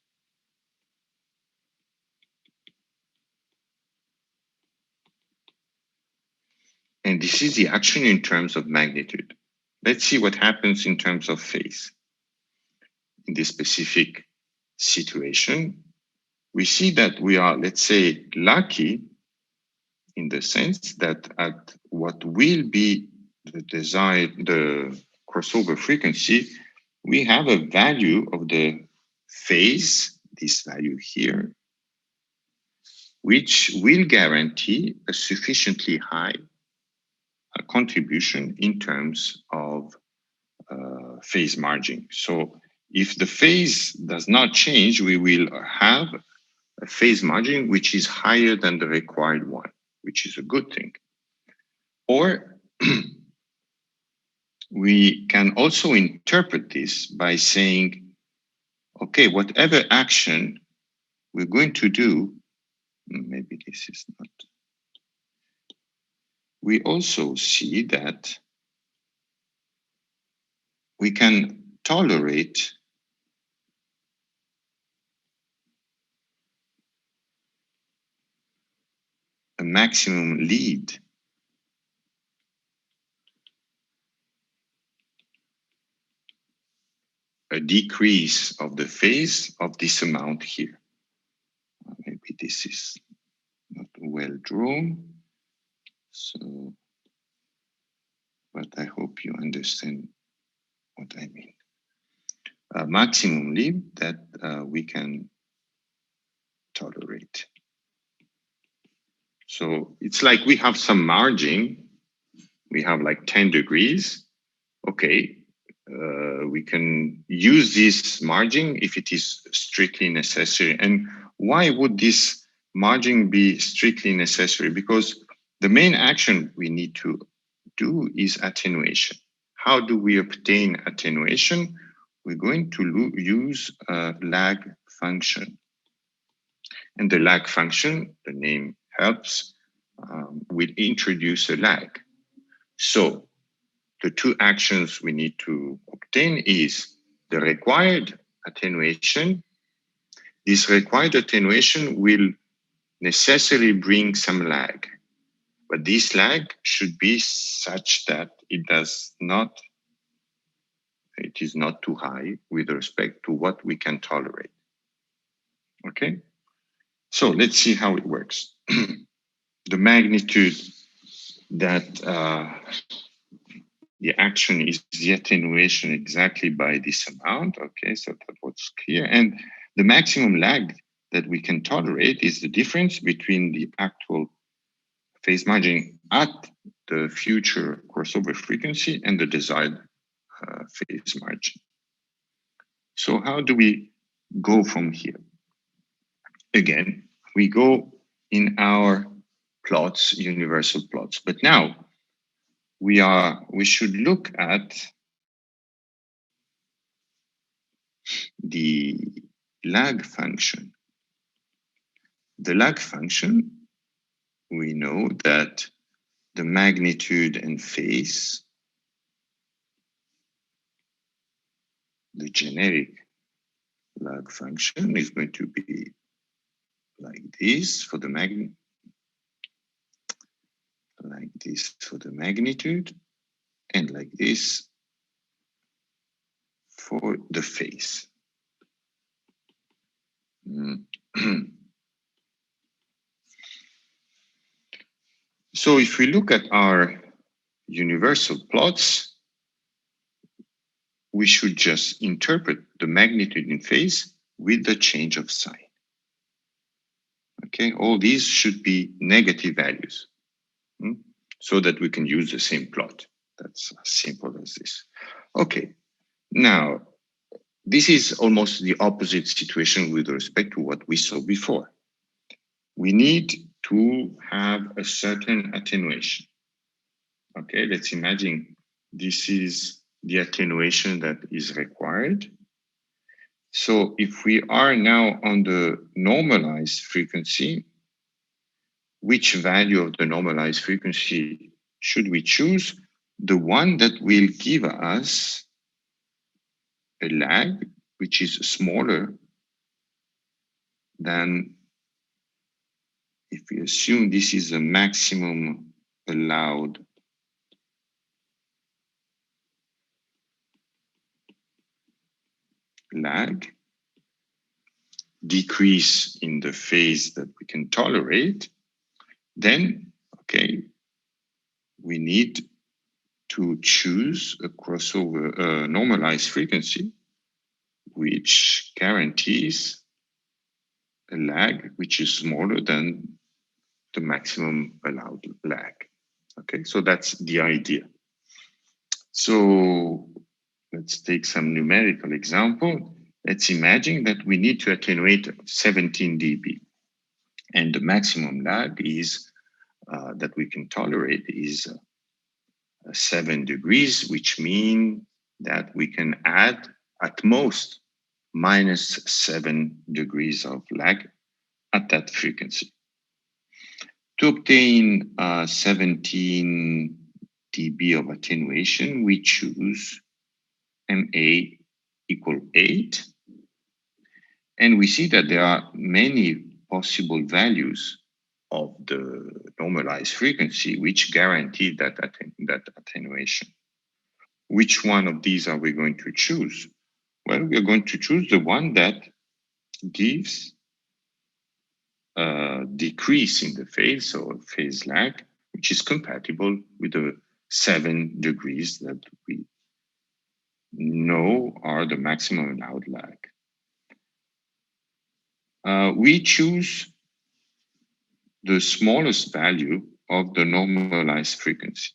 And this is the action in terms of magnitude. Let's see what happens in terms of phase. In this specific situation, we see that we are, let's say, lucky in the sense that at what will be the desired, the crossover frequency, we have a value of the phase, this value here, which will guarantee a sufficiently high contribution in terms of phase margin. So if the phase does not change, we will have a phase margin which is higher than the required one, which is a good thing. Or we can also interpret this by saying, okay, whatever action we're going to do, maybe this is not. We also see that we can tolerate a maximum lead a decrease of the phase of this amount here. Maybe this is not well drawn. So, but I hope you understand what I mean. A maximum lead that we can tolerate. So it's like we have some margin. We have like 10 degrees. Okay, we can use this margin if it is strictly necessary. And why would this margin be strictly necessary? Because the main action we need to do is attenuation. How do we obtain attenuation? We're going to use a lag function. And the lag function, the name helps, will introduce a lag. So the two actions we need to obtain is the required attenuation. This required attenuation will necessarily bring some lag, but this lag should be such that it is not too high with respect to what we can tolerate. Okay, so let's see how it works. The magnitude that the action is the attenuation exactly by this amount. Okay, so that was clear. And the maximum lag that we can tolerate is the difference between the actual phase margin at the future crossover frequency and the desired phase margin. So how do we go from here? Again, we go in our plots, universal plots, but now we should look at the lag function. The lag function, we know that the magnitude and phase, the generic lag function is going to be like this for the magnitude, like this for the magnitude, and like this for the phase. So if we look at our universal plots, we should just interpret the magnitude in phase with the change of sign. Okay, all these should be negative values so that we can use the same plot. That's as simple as this. Okay, now this is almost the opposite situation with respect to what we saw before. We need to have a certain attenuation. Okay, let's imagine this is the attenuation that is required. So if we are now on the normalized frequency, which value of the normalized frequency should we choose? The one that will give us a lag which is smaller than, if we assume this is a maximum allowed lag, decrease in the phase that we can tolerate, then, okay, we need to choose a crossover normalized frequency which guarantees a lag which is smaller than the maximum allowed lag. Okay, so that's the idea. So let's take some numerical example. Let's imagine that we need to attenuate 17 dB, and the maximum lag is that we can tolerate is 7 degrees, which means that we can add at most minus 7 degrees of lag at that frequency. To obtain 17 dB of attenuation, we choose MA equal 8. And we see that there are many possible values of the normalized frequency which guarantee that attenuation. Which one of these are we going to choose? Well, we are going to choose the one that gives a decrease in the phase, or phase lag, which is compatible with the 7 degrees that we know are the maximum allowed lag. We choose the smallest value of the normalized frequency.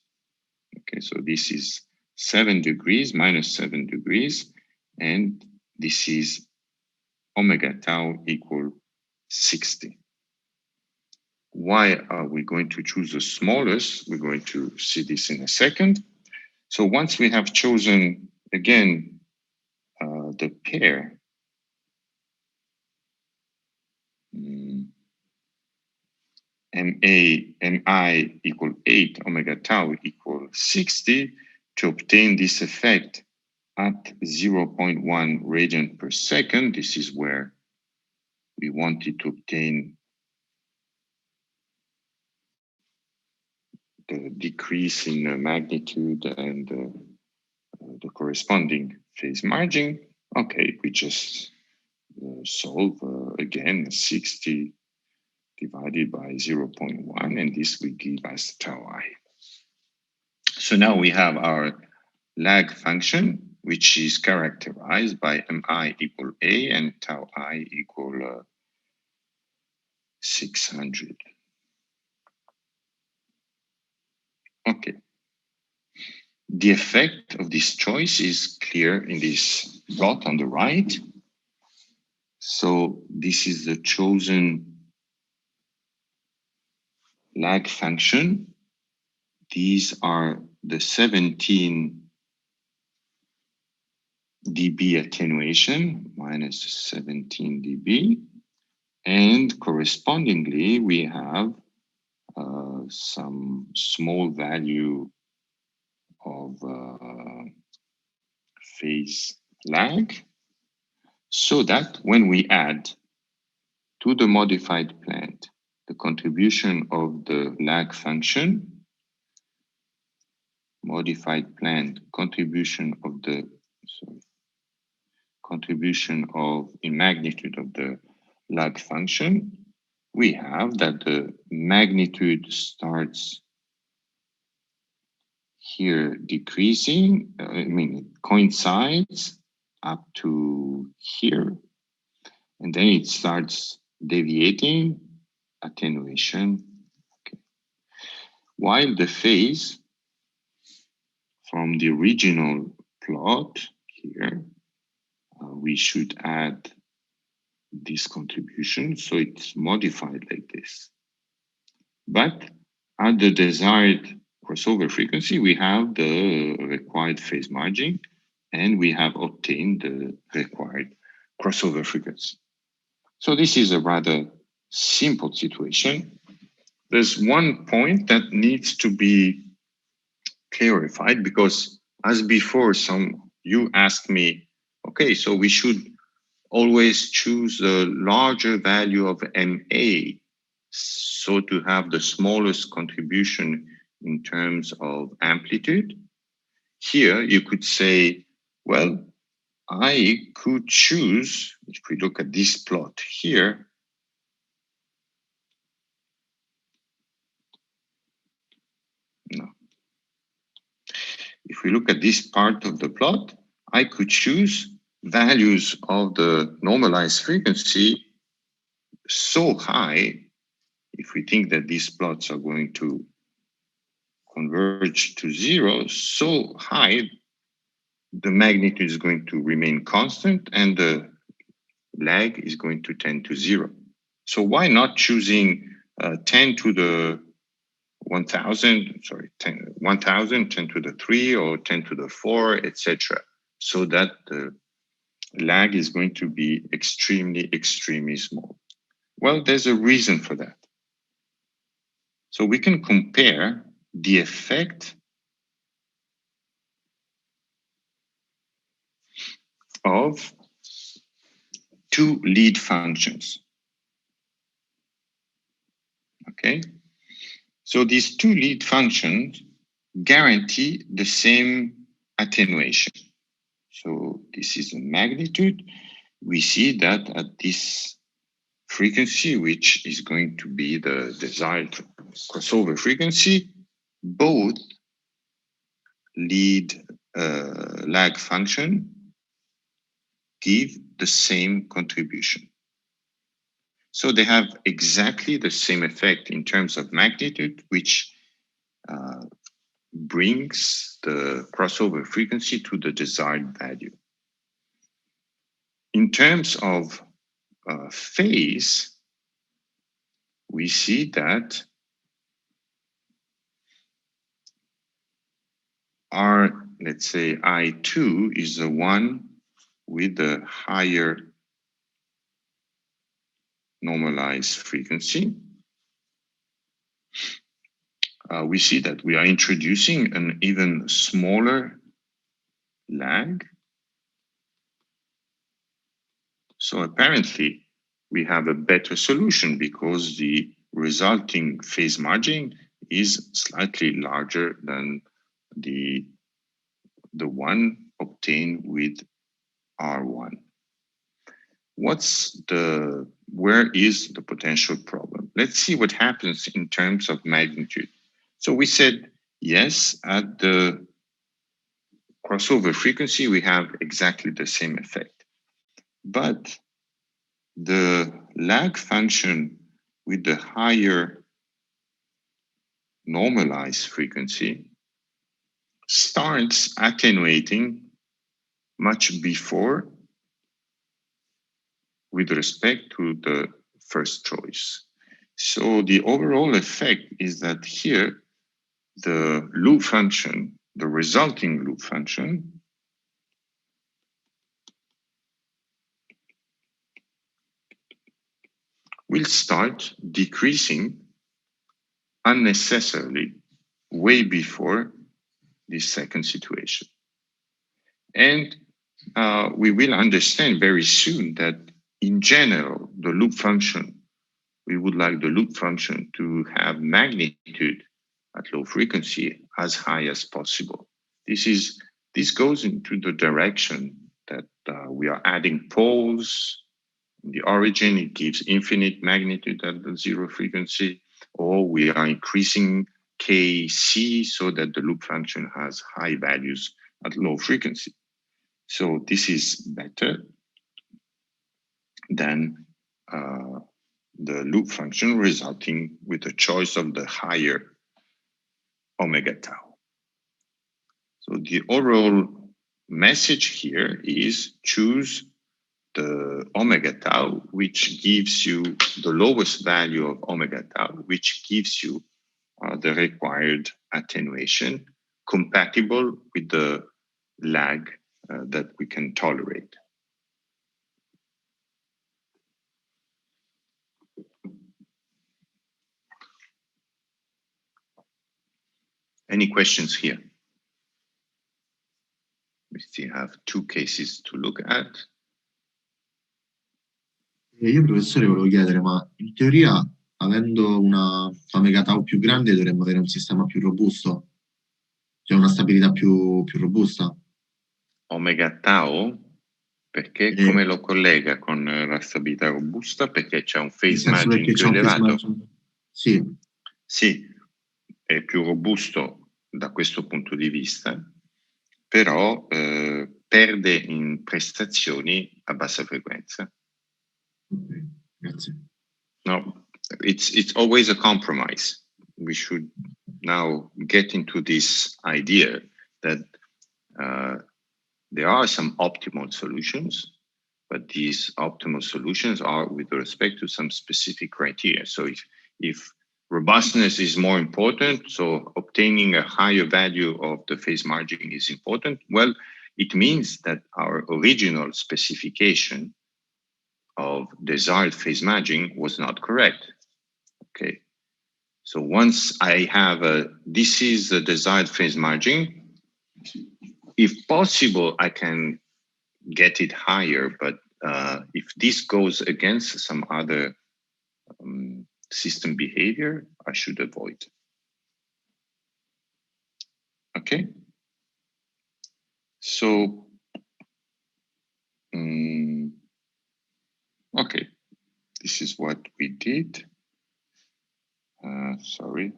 Okay, so this is 7 degrees minus 7 degrees, and this is omega tau equal 60. Why are we going to choose the smallest? We're going to see this in a second. So once we have chosen, again, the pair, MI equal 8, omega tau equal 60, to obtain this effect at 0.1 radian per second. This is where we wanted to obtain the decrease in magnitude and the corresponding phase margin. Okay, we just solve again 60 divided by 0.1, and this will give us tau I. So now we have our lag function, which is characterized by Mi equal A and tau I equal 600. Okay. The effect of this choice is clear in this plot on the right. So this is the chosen lag function. These are the 17 dB attenuation, minus 17 dB. And correspondingly, we have some small value of phase lag, so that when we add to the modified plant the contribution of the lag function, modified plant contribution of the, contribution of in magnitude of the lag function, we have that the magnitude starts here decreasing, it coincides up to here, and then it starts deviating, attenuation. Okay. While the phase from the original plot here, we should add this contribution, so it's modified like this. But at the desired crossover frequency, we have the required phase margin, and we have obtained the required crossover frequency. So this is a rather simple situation. There's one point that needs to be clarified, because as before, you asked me, okay, so we should always choose a larger value of MA, so to have the smallest contribution in terms of amplitude. Here you could say, well, I could choose, if we look at this plot here, if we look at this part of the plot, I could choose values of the normalized frequency so high, if we think that these plots are going to converge to 0, so high the magnitude is going to remain constant and the lag is going to tend to 0. So why not choosing 10 to the 1000, sorry, 1000, 10 to the 3 or 10 to the 4, etc. So that the lag is going to be extremely small. Well, there's a reason for that. So we can compare the effect of two lead functions. Okay, so these two lead functions guarantee the same attenuation. So this is the magnitude. We see that at this frequency, which is going to be the desired crossover frequency, both lead lag function give the same contribution. So they have exactly the same effect in terms of magnitude, which brings the crossover frequency to the desired value. In terms of phase, we see that our, let's say, I2 is the one with the higher normalized frequency. We see that we are introducing an even smaller lag. So apparently we have a better solution because the resulting phase margin is slightly larger than the one obtained with R1. Where is the potential problem? Let's see what happens in terms of magnitude. So we said, yes, at the crossover frequency, we have exactly the same effect. But the lag function with the higher normalized frequency starts attenuating much before with respect to the first choice. So the overall effect is that here, the loop function, the resulting loop function, will start decreasing unnecessarily way before the second situation. And we will understand very soon that in general, the loop function, we would like the loop function to have magnitude at low frequency as high as possible. This goes into the direction that we are adding poles. In the origin, it gives infinite magnitude at the 0 frequency, or we are increasing Kc so that the loop function has high values at low frequency. So this is better than the loop function resulting with a choice of the higher omega tau. So the overall message here is choose the omega tau, which gives you the lowest value of omega tau, which gives you the required attenuation compatible with the lag that we can tolerate. Any questions here? We still have two cases to look at. Io, professore, volevo chiedere, ma in teoria, avendo una omega tau più grande, dovremmo avere un sistema più robusto? Cioè una stabilità più robusta? Omega tau, perché come lo collega con la stabilità robusta? Perché c'è un phase margin più elevato? Sì. Sì, è più robusto da questo punto di vista, però perde in prestazioni a bassa frequenza. Ok, grazie. No, it's always a compromise. We should now get into this idea that there are some optimal solutions, but these optimal solutions are with respect to some specific criteria. So if robustness is more important, so obtaining a higher value of the phase margin is important, well, it means that our original specification of desired phase margin was not correct. Okay. So once I have this is the desired phase margin, if possible, I can get it higher, but if this goes against some other system behavior, I should avoid. Okay. So, okay, this is what we did. Sorry,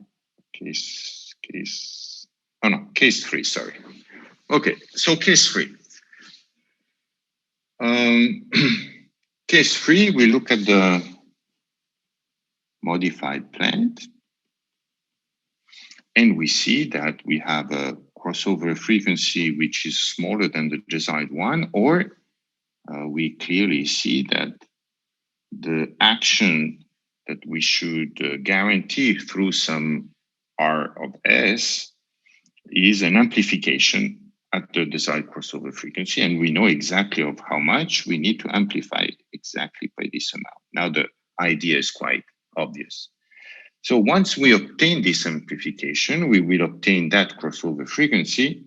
case 3, sorry. Okay, so case 3. Case 3, we look at the modified plant, and we see that we have a crossover frequency which is smaller than the desired one, or we clearly see that the action that we should guarantee through some R of S is an amplification at the desired crossover frequency, and we know exactly of how much we need to amplify exactly by this amount. Now the idea is quite obvious. So once we obtain this amplification, we will obtain that crossover frequency,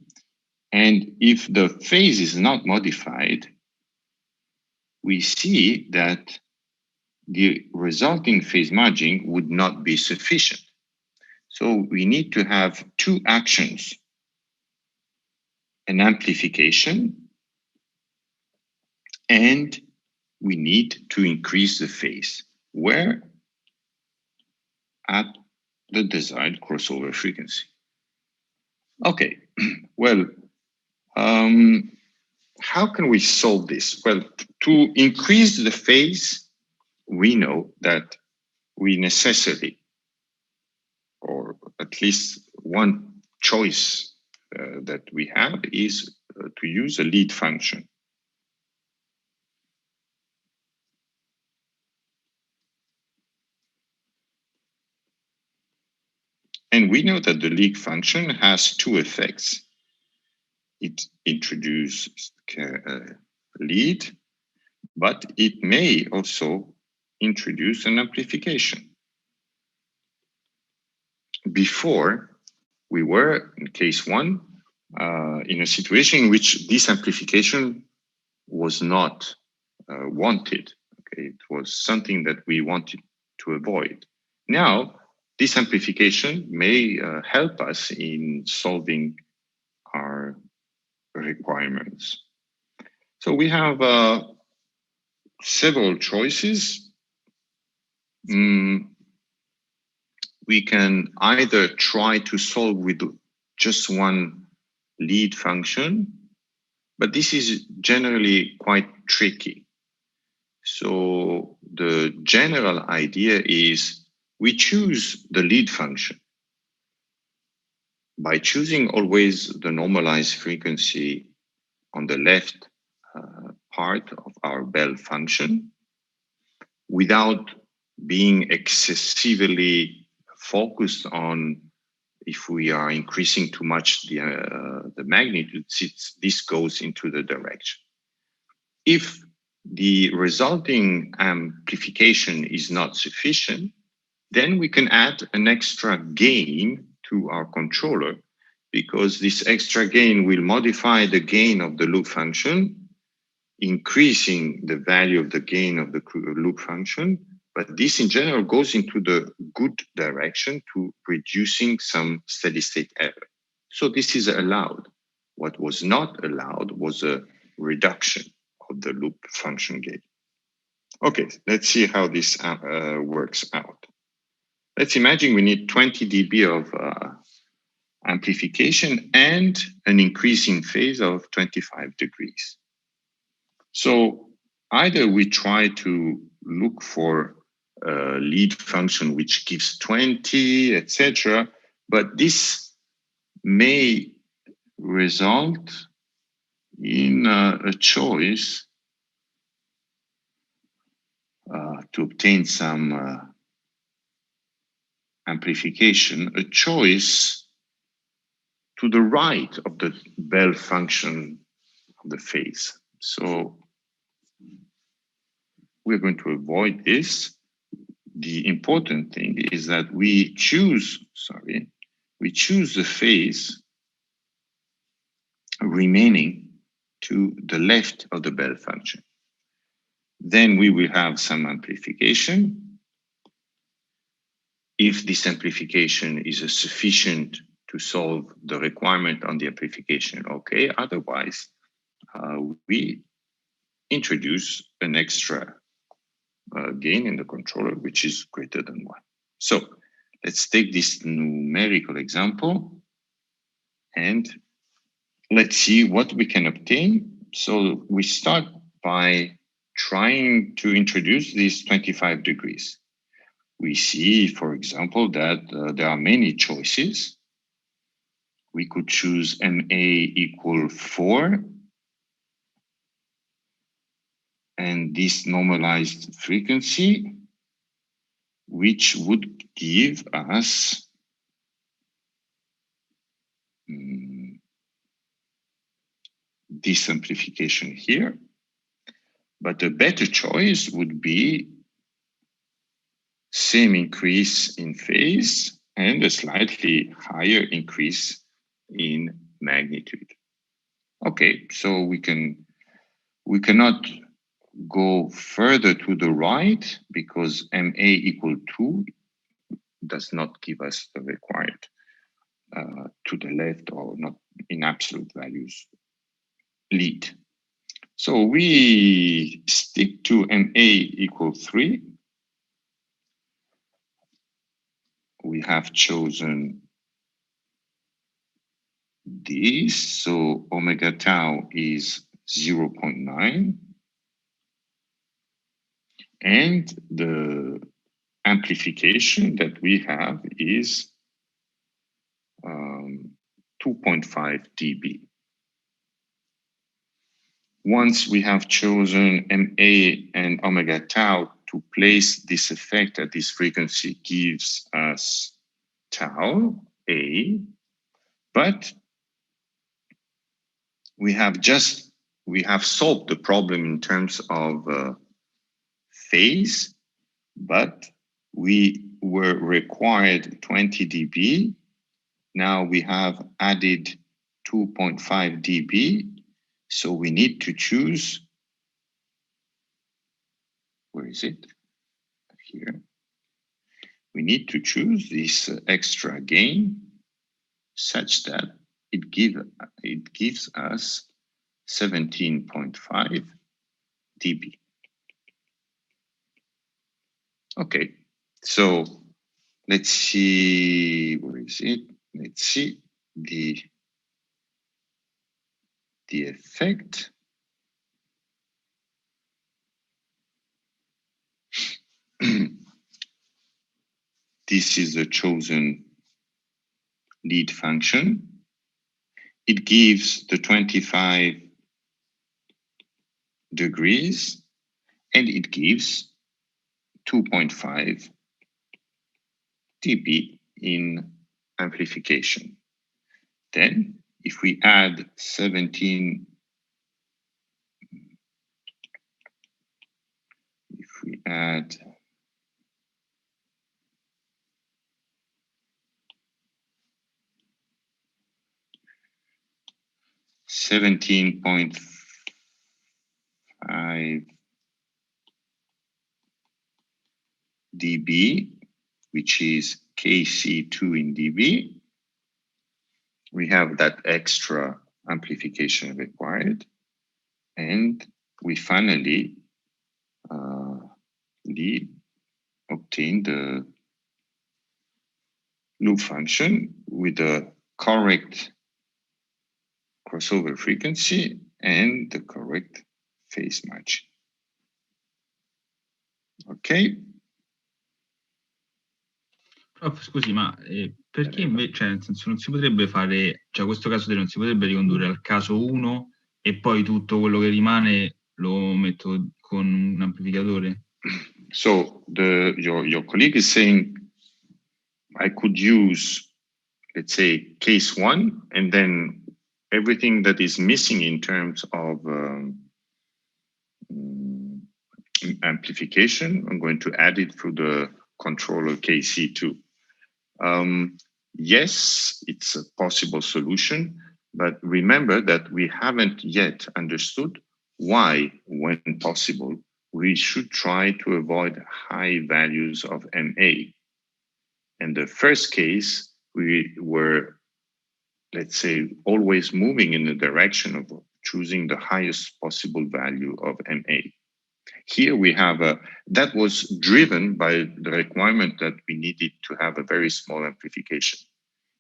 and if the phase is not modified, we see that the resulting phase margin would not be sufficient. So we need to have two actions: an amplification, and we need to increase the phase. Where? At the desired crossover frequency. Okay, well, how can we solve this? Well, to increase the phase, we know that we necessarily, or at least one choice that we have is to use a lead function. And we know that the lead function has two effects. It introduces a lead, but it may also introduce an amplification. Before, we were, in case 1, in a situation in which this amplification was not wanted. Okay, it was something that we wanted to avoid. Now, this amplification may help us in solving our requirements. So we have several choices. We can either try to solve with just one lead function, but this is generally quite tricky. So the general idea is we choose the lead function by choosing always the normalized frequency on the left part of our Bell function without being excessively focused on if we are increasing too much the magnitude, this goes into the direction. If the resulting amplification is not sufficient, then we can add an extra gain to our controller, because this extra gain will modify the gain of the loop function, increasing the value of the gain of the loop function. But this in general goes into the good direction to reducing some steady state error. So this is allowed. What was not allowed was a reduction of the loop function gain. Okay, let's see how this works out. Let's imagine we need 20 dB of amplification and an increasing phase of 25 degrees. So either we try to look for a lead function which gives 20, etc., but this may result in a choice to obtain some amplification, a choice to the right of the Bell function of the phase. So we're going to avoid this. The important thing is that we choose the phase remaining to the left of the Bell function. Then we will have some amplification. If this amplification is sufficient to solve the requirement on the amplification, okay. Otherwise, we introduce an extra gain in the controller, which is greater than 1. So let's take this numerical example and let's see what we can obtain. So we start by trying to introduce these 25 degrees. We see, for example, that there are many choices. We could choose MA equal 4, and this normalized frequency, which would give us this amplification here. But a better choice would be same increase in phase and a slightly higher increase in magnitude. Okay, so we cannot go further to the right because MA equal 2 does not give us the required to the left or not in absolute values lead. So we stick to MA equal 3. We have chosen this, so omega tau is 0.9. And the amplification that we have is 2.5 dB. Once we have chosen MA and omega tau to place this effect at this frequency gives us tau A, but we have solved the problem in terms of phase, but we were required 20 dB. Now we have added 2.5 dB. So we need to choose, where is it? Here. We need to choose this extra gain such that it gives us 17.5 dB. Okay, so let's see, where is it? Let's see the effect. This is the chosen lead function. It gives the 25 degrees and it gives 2.5 dB in amplification. Then if we add 17, if we add 17.5 dB, which is KC2 in dB, we have that extra amplification required, and we finally obtain the loop function with the correct crossover frequency and the correct phase match. Ok? Prof, scusi, ma perché invece, cioè, nel senso, non si potrebbe fare, cioè questo caso non si potrebbe ricondurre al caso 1 e poi tutto quello che rimane lo metto con un amplificatore? So your colleague is saying I could use, let's say, case one, and then everything that is missing in terms of amplification, I'm going to add it through the controller KC2. Yes, it's a possible solution, but remember that we haven't yet understood why, when possible, we should try to avoid high values of MA. In the first case, we were, let's say, always moving in the direction of choosing the highest possible value of MA. Here we have that was driven by the requirement that we needed to have a very small amplification.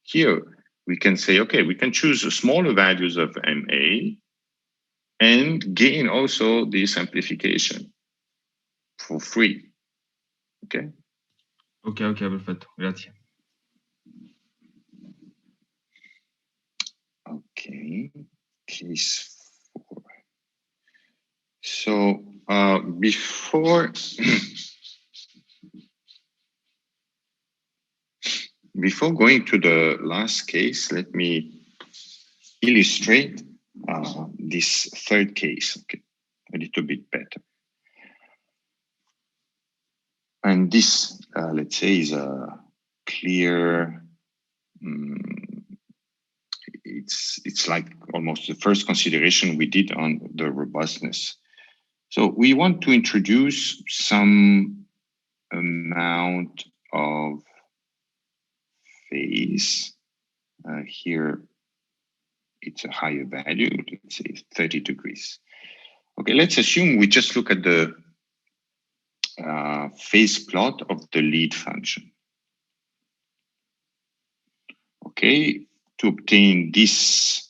Here we can say, okay, we can choose smaller values of MA and gain also this amplification for free. Okay? Ok, perfetto, grazie. Okay, case 4. So before going to the last case, let me illustrate this third case, okay, a little bit better. And this, let's say, is a clear. It's like almost the first consideration we did on the robustness. So we want to introduce some amount of phase. Here, it's a higher value, let's say 30 degrees. Okay, let's assume we just look at the phase plot of the lead function. Okay, to obtain this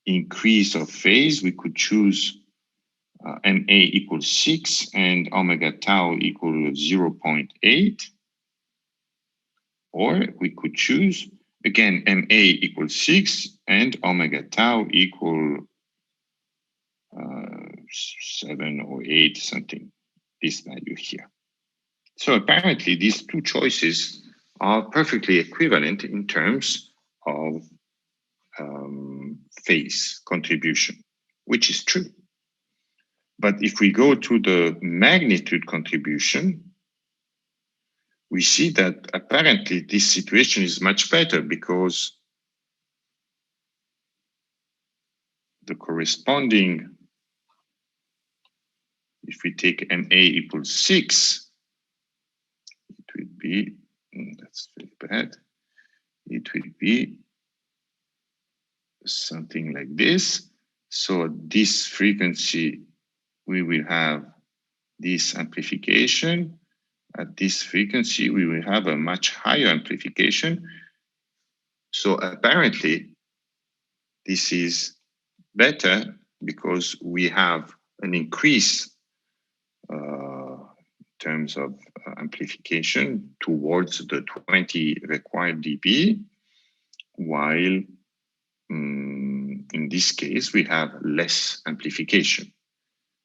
increase of phase, we could choose MA equals 6 and omega tau equals 0.8. Or we could choose, again, MA equals 6 and omega tau equal 7 or 8, something, this value here. So apparently these two choices are perfectly equivalent in terms of phase contribution, which is true. But if we go to the magnitude contribution, we see that apparently this situation is much better because the corresponding, if we take MA equals 6, it will be, that's very bad, it will be something like this. So at this frequency, we will have this amplification. At this frequency, we will have a much higher amplification. So apparently, this is better because we have an increase in terms of amplification towards the 20 required dB, while in this case, we have less amplification.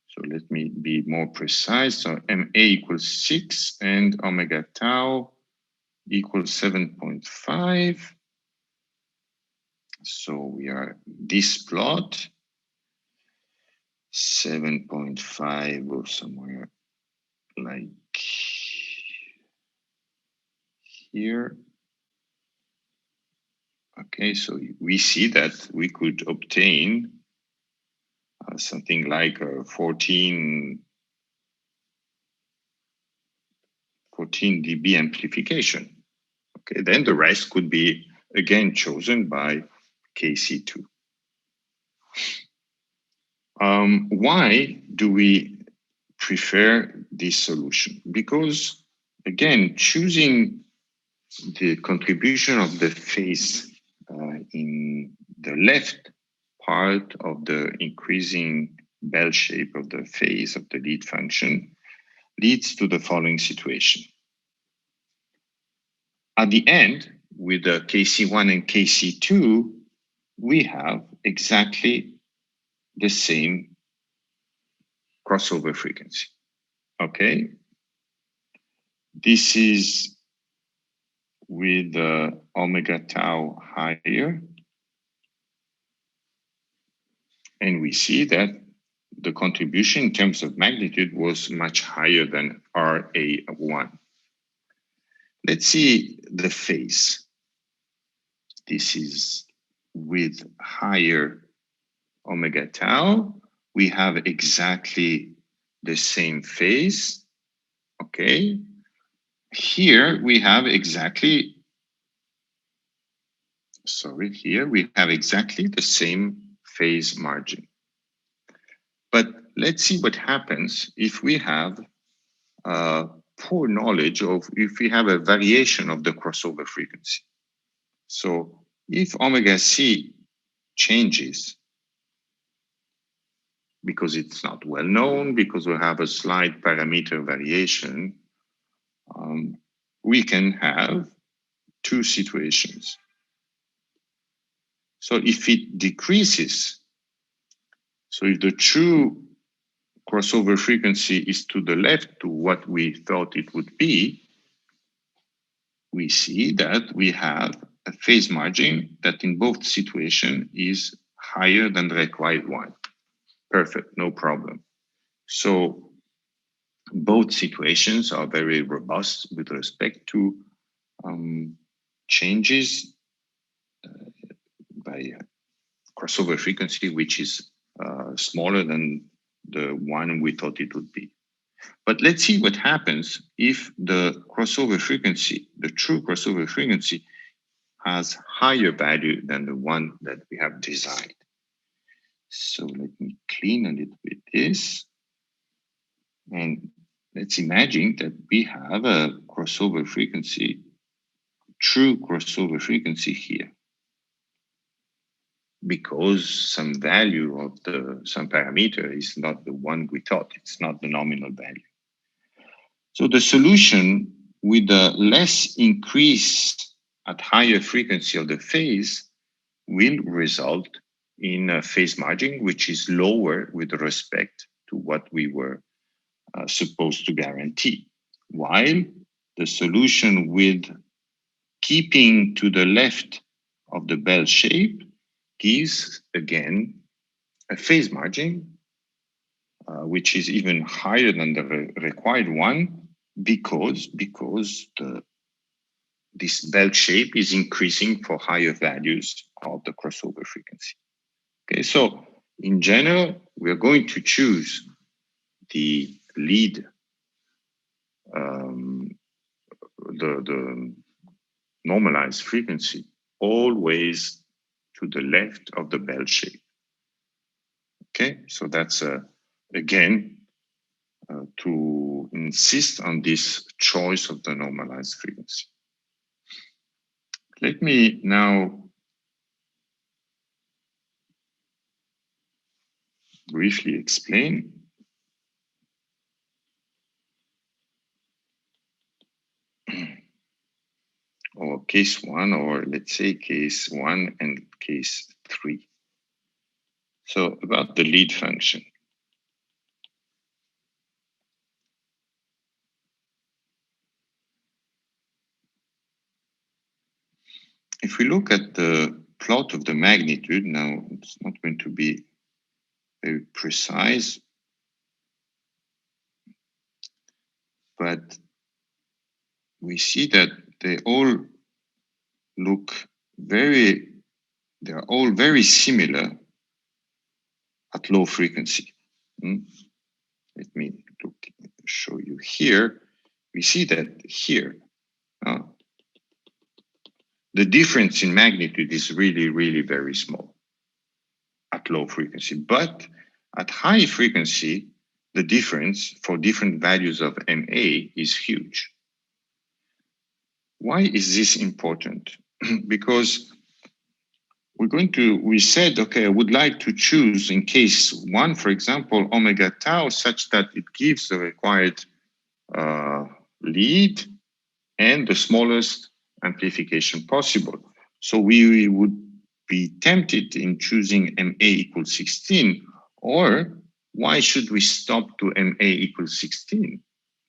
So let me be more precise. So MA equals 6 and omega tau equals 7.5. So we are this plot, 7.5 or somewhere like here. Okay, so we see that we could obtain something like 14 dB amplification. Okay, then the rest could be again chosen by KC2. Why do we prefer this solution? Because again, choosing the contribution of the phase in the left part of the increasing bell shape of the phase of the lead function leads to the following situation. At the end, with the KC1 and KC2, we have exactly the same crossover frequency. Okay, this is with omega tau higher, and we see that the contribution in terms of magnitude was much higher than RA1. Let's see the phase. This is with higher omega tau. We have exactly the same phase. Okay. Here we have exactly, here we have exactly the same phase margin. But let's see what happens if we have poor knowledge of, if we have a variation of the crossover frequency. So if omega C changes, because it's not well known, because we have a slight parameter variation, we can have two situations. So if it decreases, so if the true crossover frequency is to the left to what we thought it would be, we see that we have a phase margin that in both situations is higher than the required one. Perfect, no problem. So both situations are very robust with respect to changes by crossover frequency, which is smaller than the one we thought it would be. But let's see what happens if the crossover frequency, the true crossover frequency, has higher value than the one that we have designed. So let me clean a little bit this. And let's imagine that we have a crossover frequency, true crossover frequency here, because some value of some parameter is not the one we thought, it's not the nominal value. So the solution with a less increase at higher frequency of the phase will result in a phase margin which is lower with respect to what we were supposed to guarantee, while the solution with keeping to the left of the bell shape gives again a phase margin which is even higher than the required one, because this bell shape is increasing for higher values of the crossover frequency. Okay, so in general, we are going to choose the lead, the normalized frequency always to the left of the bell shape. Okay, so that's again to insist on this choice of the normalized frequency. Let me now briefly explain or case one, or let's say case one and case three. So about the lead function. If we look at the plot of the magnitude, now it's not going to be very precise, but we see that they all look very, they're all very similar at low frequency. Let me show you here. We see that here, the difference in magnitude is really, really very small at low frequency. But at high frequency, the difference for different values of MA is huge. Why is this important? Because we said, okay, I would like to choose in case one, for example, omega tau, such that it gives the required lead and the smallest amplification possible. So we would be tempted in choosing MA equals 16 Or why should we stop to MA equals 16?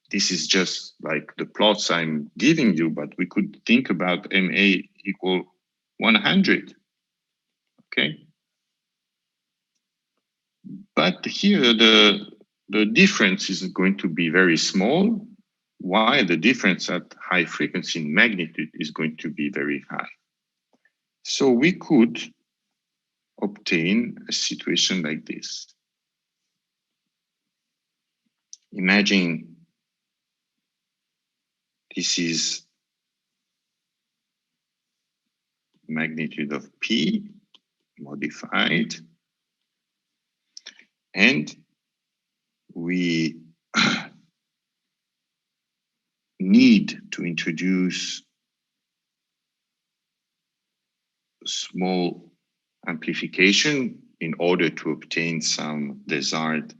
This is just like the plots I'm giving you, but we could think about MA equal 100, okay? But here the difference is going to be very small, while the difference at high frequency in magnitude is going to be very high. So we could obtain a situation like this. Imagine this is magnitude of P modified, and we need to introduce small amplification in order to obtain some desired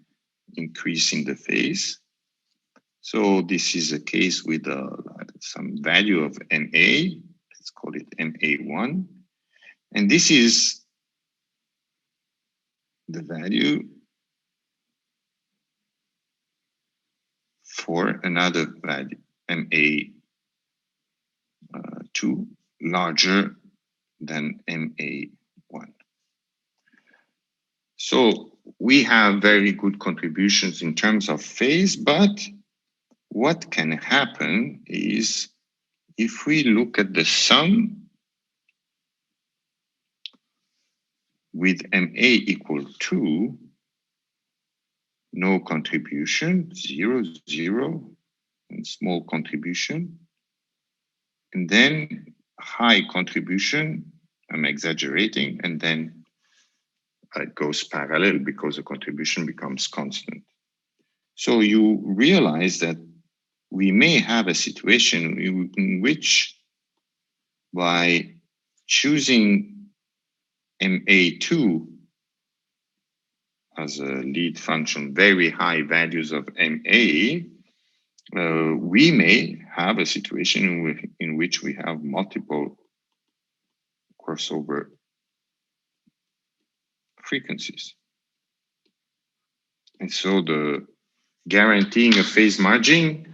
increase in the phase. So this is a case with some value of MA, let's call it MA1. And this is the value for another value, MA2, larger than MA1. So we have very good contributions in terms of phase, but what can happen is if we look at the sum with MA equal 2, no contribution, 0, 0, and small contribution, and then high contribution, I'm exaggerating, and then it goes parallel because the contribution becomes constant. So you realize that we may have a situation in which by choosing MA2 as a lead function, very high values of MA, we may have a situation in which we have multiple crossover frequencies. And so the guaranteeing a phase margin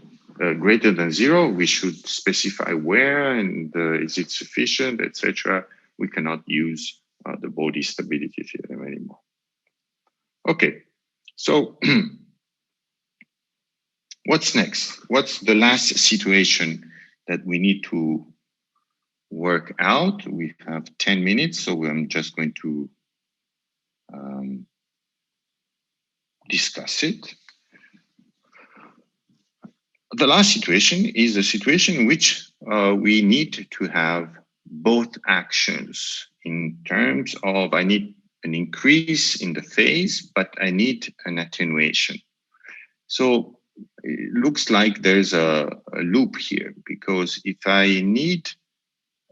greater than 0, we should specify where and is it sufficient, etc. We cannot use the Bode stability theorem anymore. Okay, so what's next? What's the last situation that we need to work out? We have 10 minutes, so I'm just going to discuss it. The last situation is a situation in which we need to have both actions in terms of I need an increase in the phase, but I need an attenuation. So it looks like there's a loop here, because if I need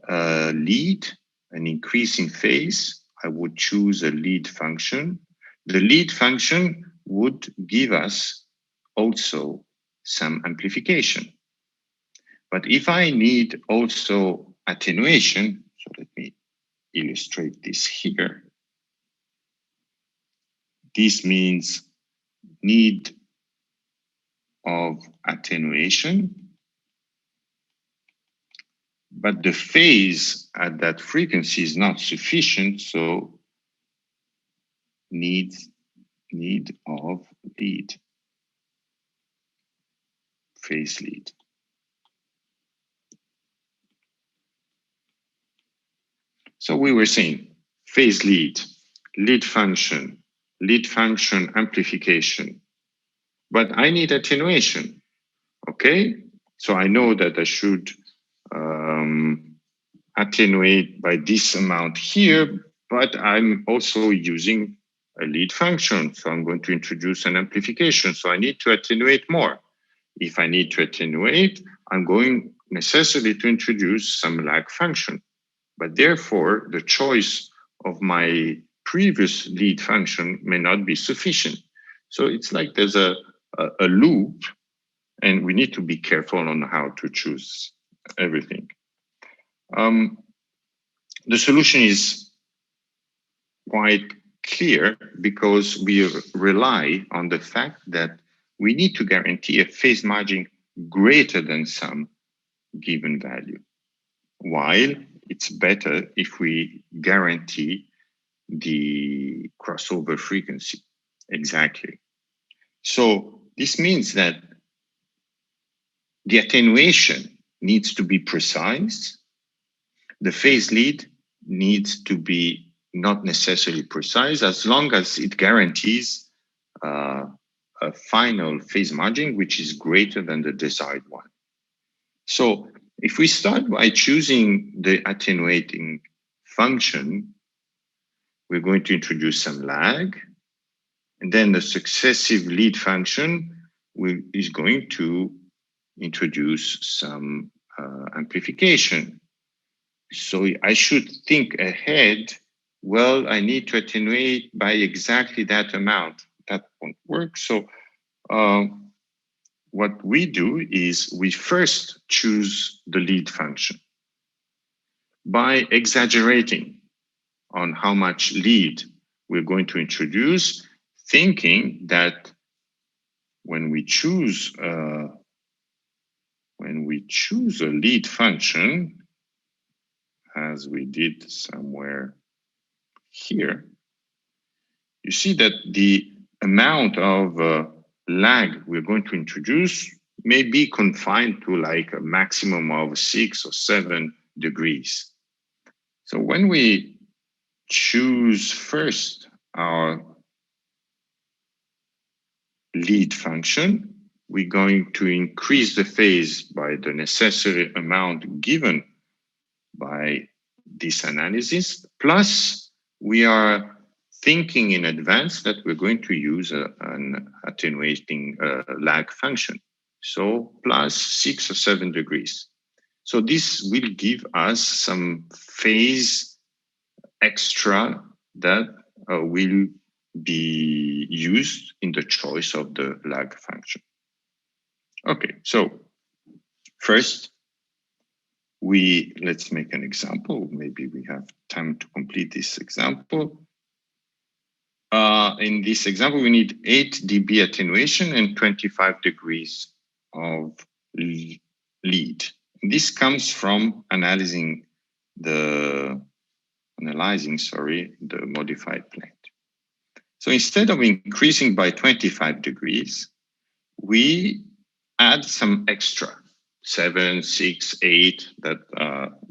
a lead, an increase in phase, I would choose a lead function. The lead function would give us also some amplification. But if I need also attenuation, so let me illustrate this here. This means need of attenuation, but the phase at that frequency is not sufficient, so need of lead, phase lead. So we were saying phase lead, lead function amplification, but I need attenuation, okay? So I know that I should attenuate by this amount here, but I'm also using a lead function. So I'm going to introduce an amplification. So I need to attenuate more. If I need to attenuate, I'm going necessarily to introduce some lag function. But therefore, the choice of my previous lead function may not be sufficient. So it's like there's a loop, and we need to be careful on how to choose everything. The solution is quite clear because we rely on the fact that we need to guarantee a phase margin greater than some given value, while it's better if we guarantee the crossover frequency. Exactly. So this means that the attenuation needs to be precise. The phase lead needs to be not necessarily precise, as long as it guarantees a final phase margin which is greater than the desired one. So if we start by choosing the attenuating function, we're going to introduce some lag, and then the successive lead function is going to introduce some amplification. So I should think ahead, well, I need to attenuate by exactly that amount. That won't work. So what we do is we first choose the lead function by exaggerating on how much lead we're going to introduce, thinking that when we choose a lead function, as we did somewhere here, you see that the amount of lag we're going to introduce may be confined to like a maximum of 6 or 7 degrees. So when we choose first our lead function, we're going to increase the phase by the necessary amount given by this analysis, plus we are thinking in advance that we're going to use an attenuating lag function, so plus 6 or 7 degrees. So this will give us some phase extra that will be used in the choice of the lag function. Okay, so first, let's make an example. Maybe we have time to complete this example. In this example, we need 8 dB attenuation and 25 degrees of lead. This comes from analyzing the modified plant. So instead of increasing by 25 degrees, we add some extra, 7, 6, 8, that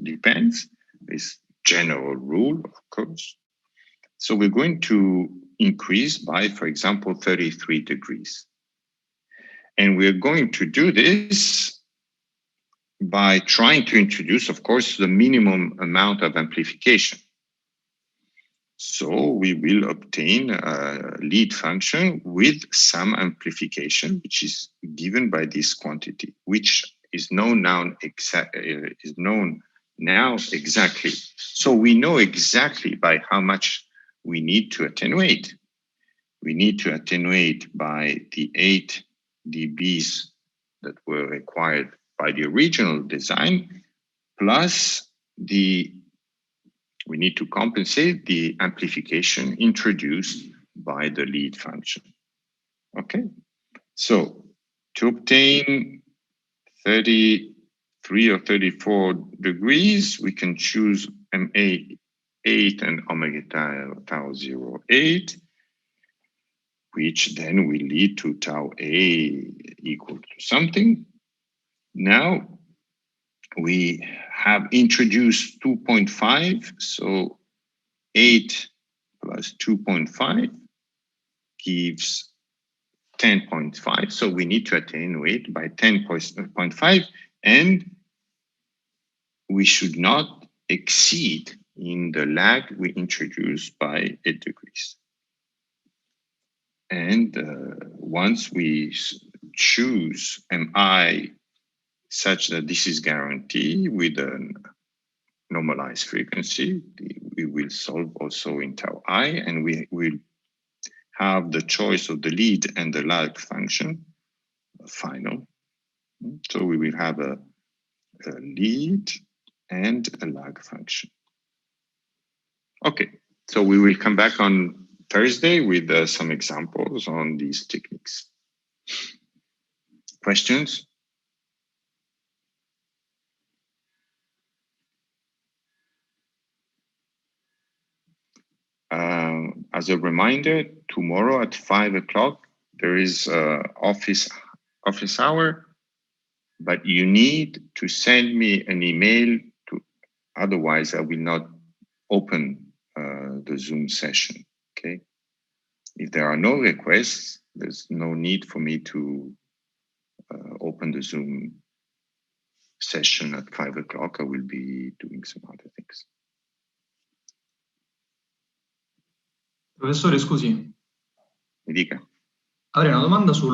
depends, this general rule, of course. So we're going to increase by, for example, 33 degrees. And we're going to do this by trying to introduce, of course, the minimum amount of amplification. So we will obtain a lead function with some amplification, which is given by this quantity, which is known now exactly. So we know exactly by how much we need to attenuate. We need to attenuate by the 8 dBs that were required by the original design, plus we need to compensate the amplification introduced by the lead function. Okay, so to obtain 33 or 34 degrees, we can choose MA8 and omega tau 08, which then will lead to tau A equal to something. Now we have introduced 2.5, so 8 plus 2.5 gives 10.5. So we need to attenuate by 10.5, and we should not exceed in the lag we introduced by 8 degrees. And once we choose MI such that this is guaranteed with a normalized frequency, we will solve also in tau I, and we will have the choice of the lead and the lag function final. So we will have a lead and a lag function. Okay, so we will come back on Thursday with some examples on these techniques. Questions? As a reminder, tomorrow at 5 o'clock, there is office hour, but you need to send me an email otherwise I will not open the Zoom session, okay? If there are no requests, there's no need for me to open the Zoom session at 5 o'clock. I will be doing some other things. Professore, scusi. Mi dica. Avrei una domanda sul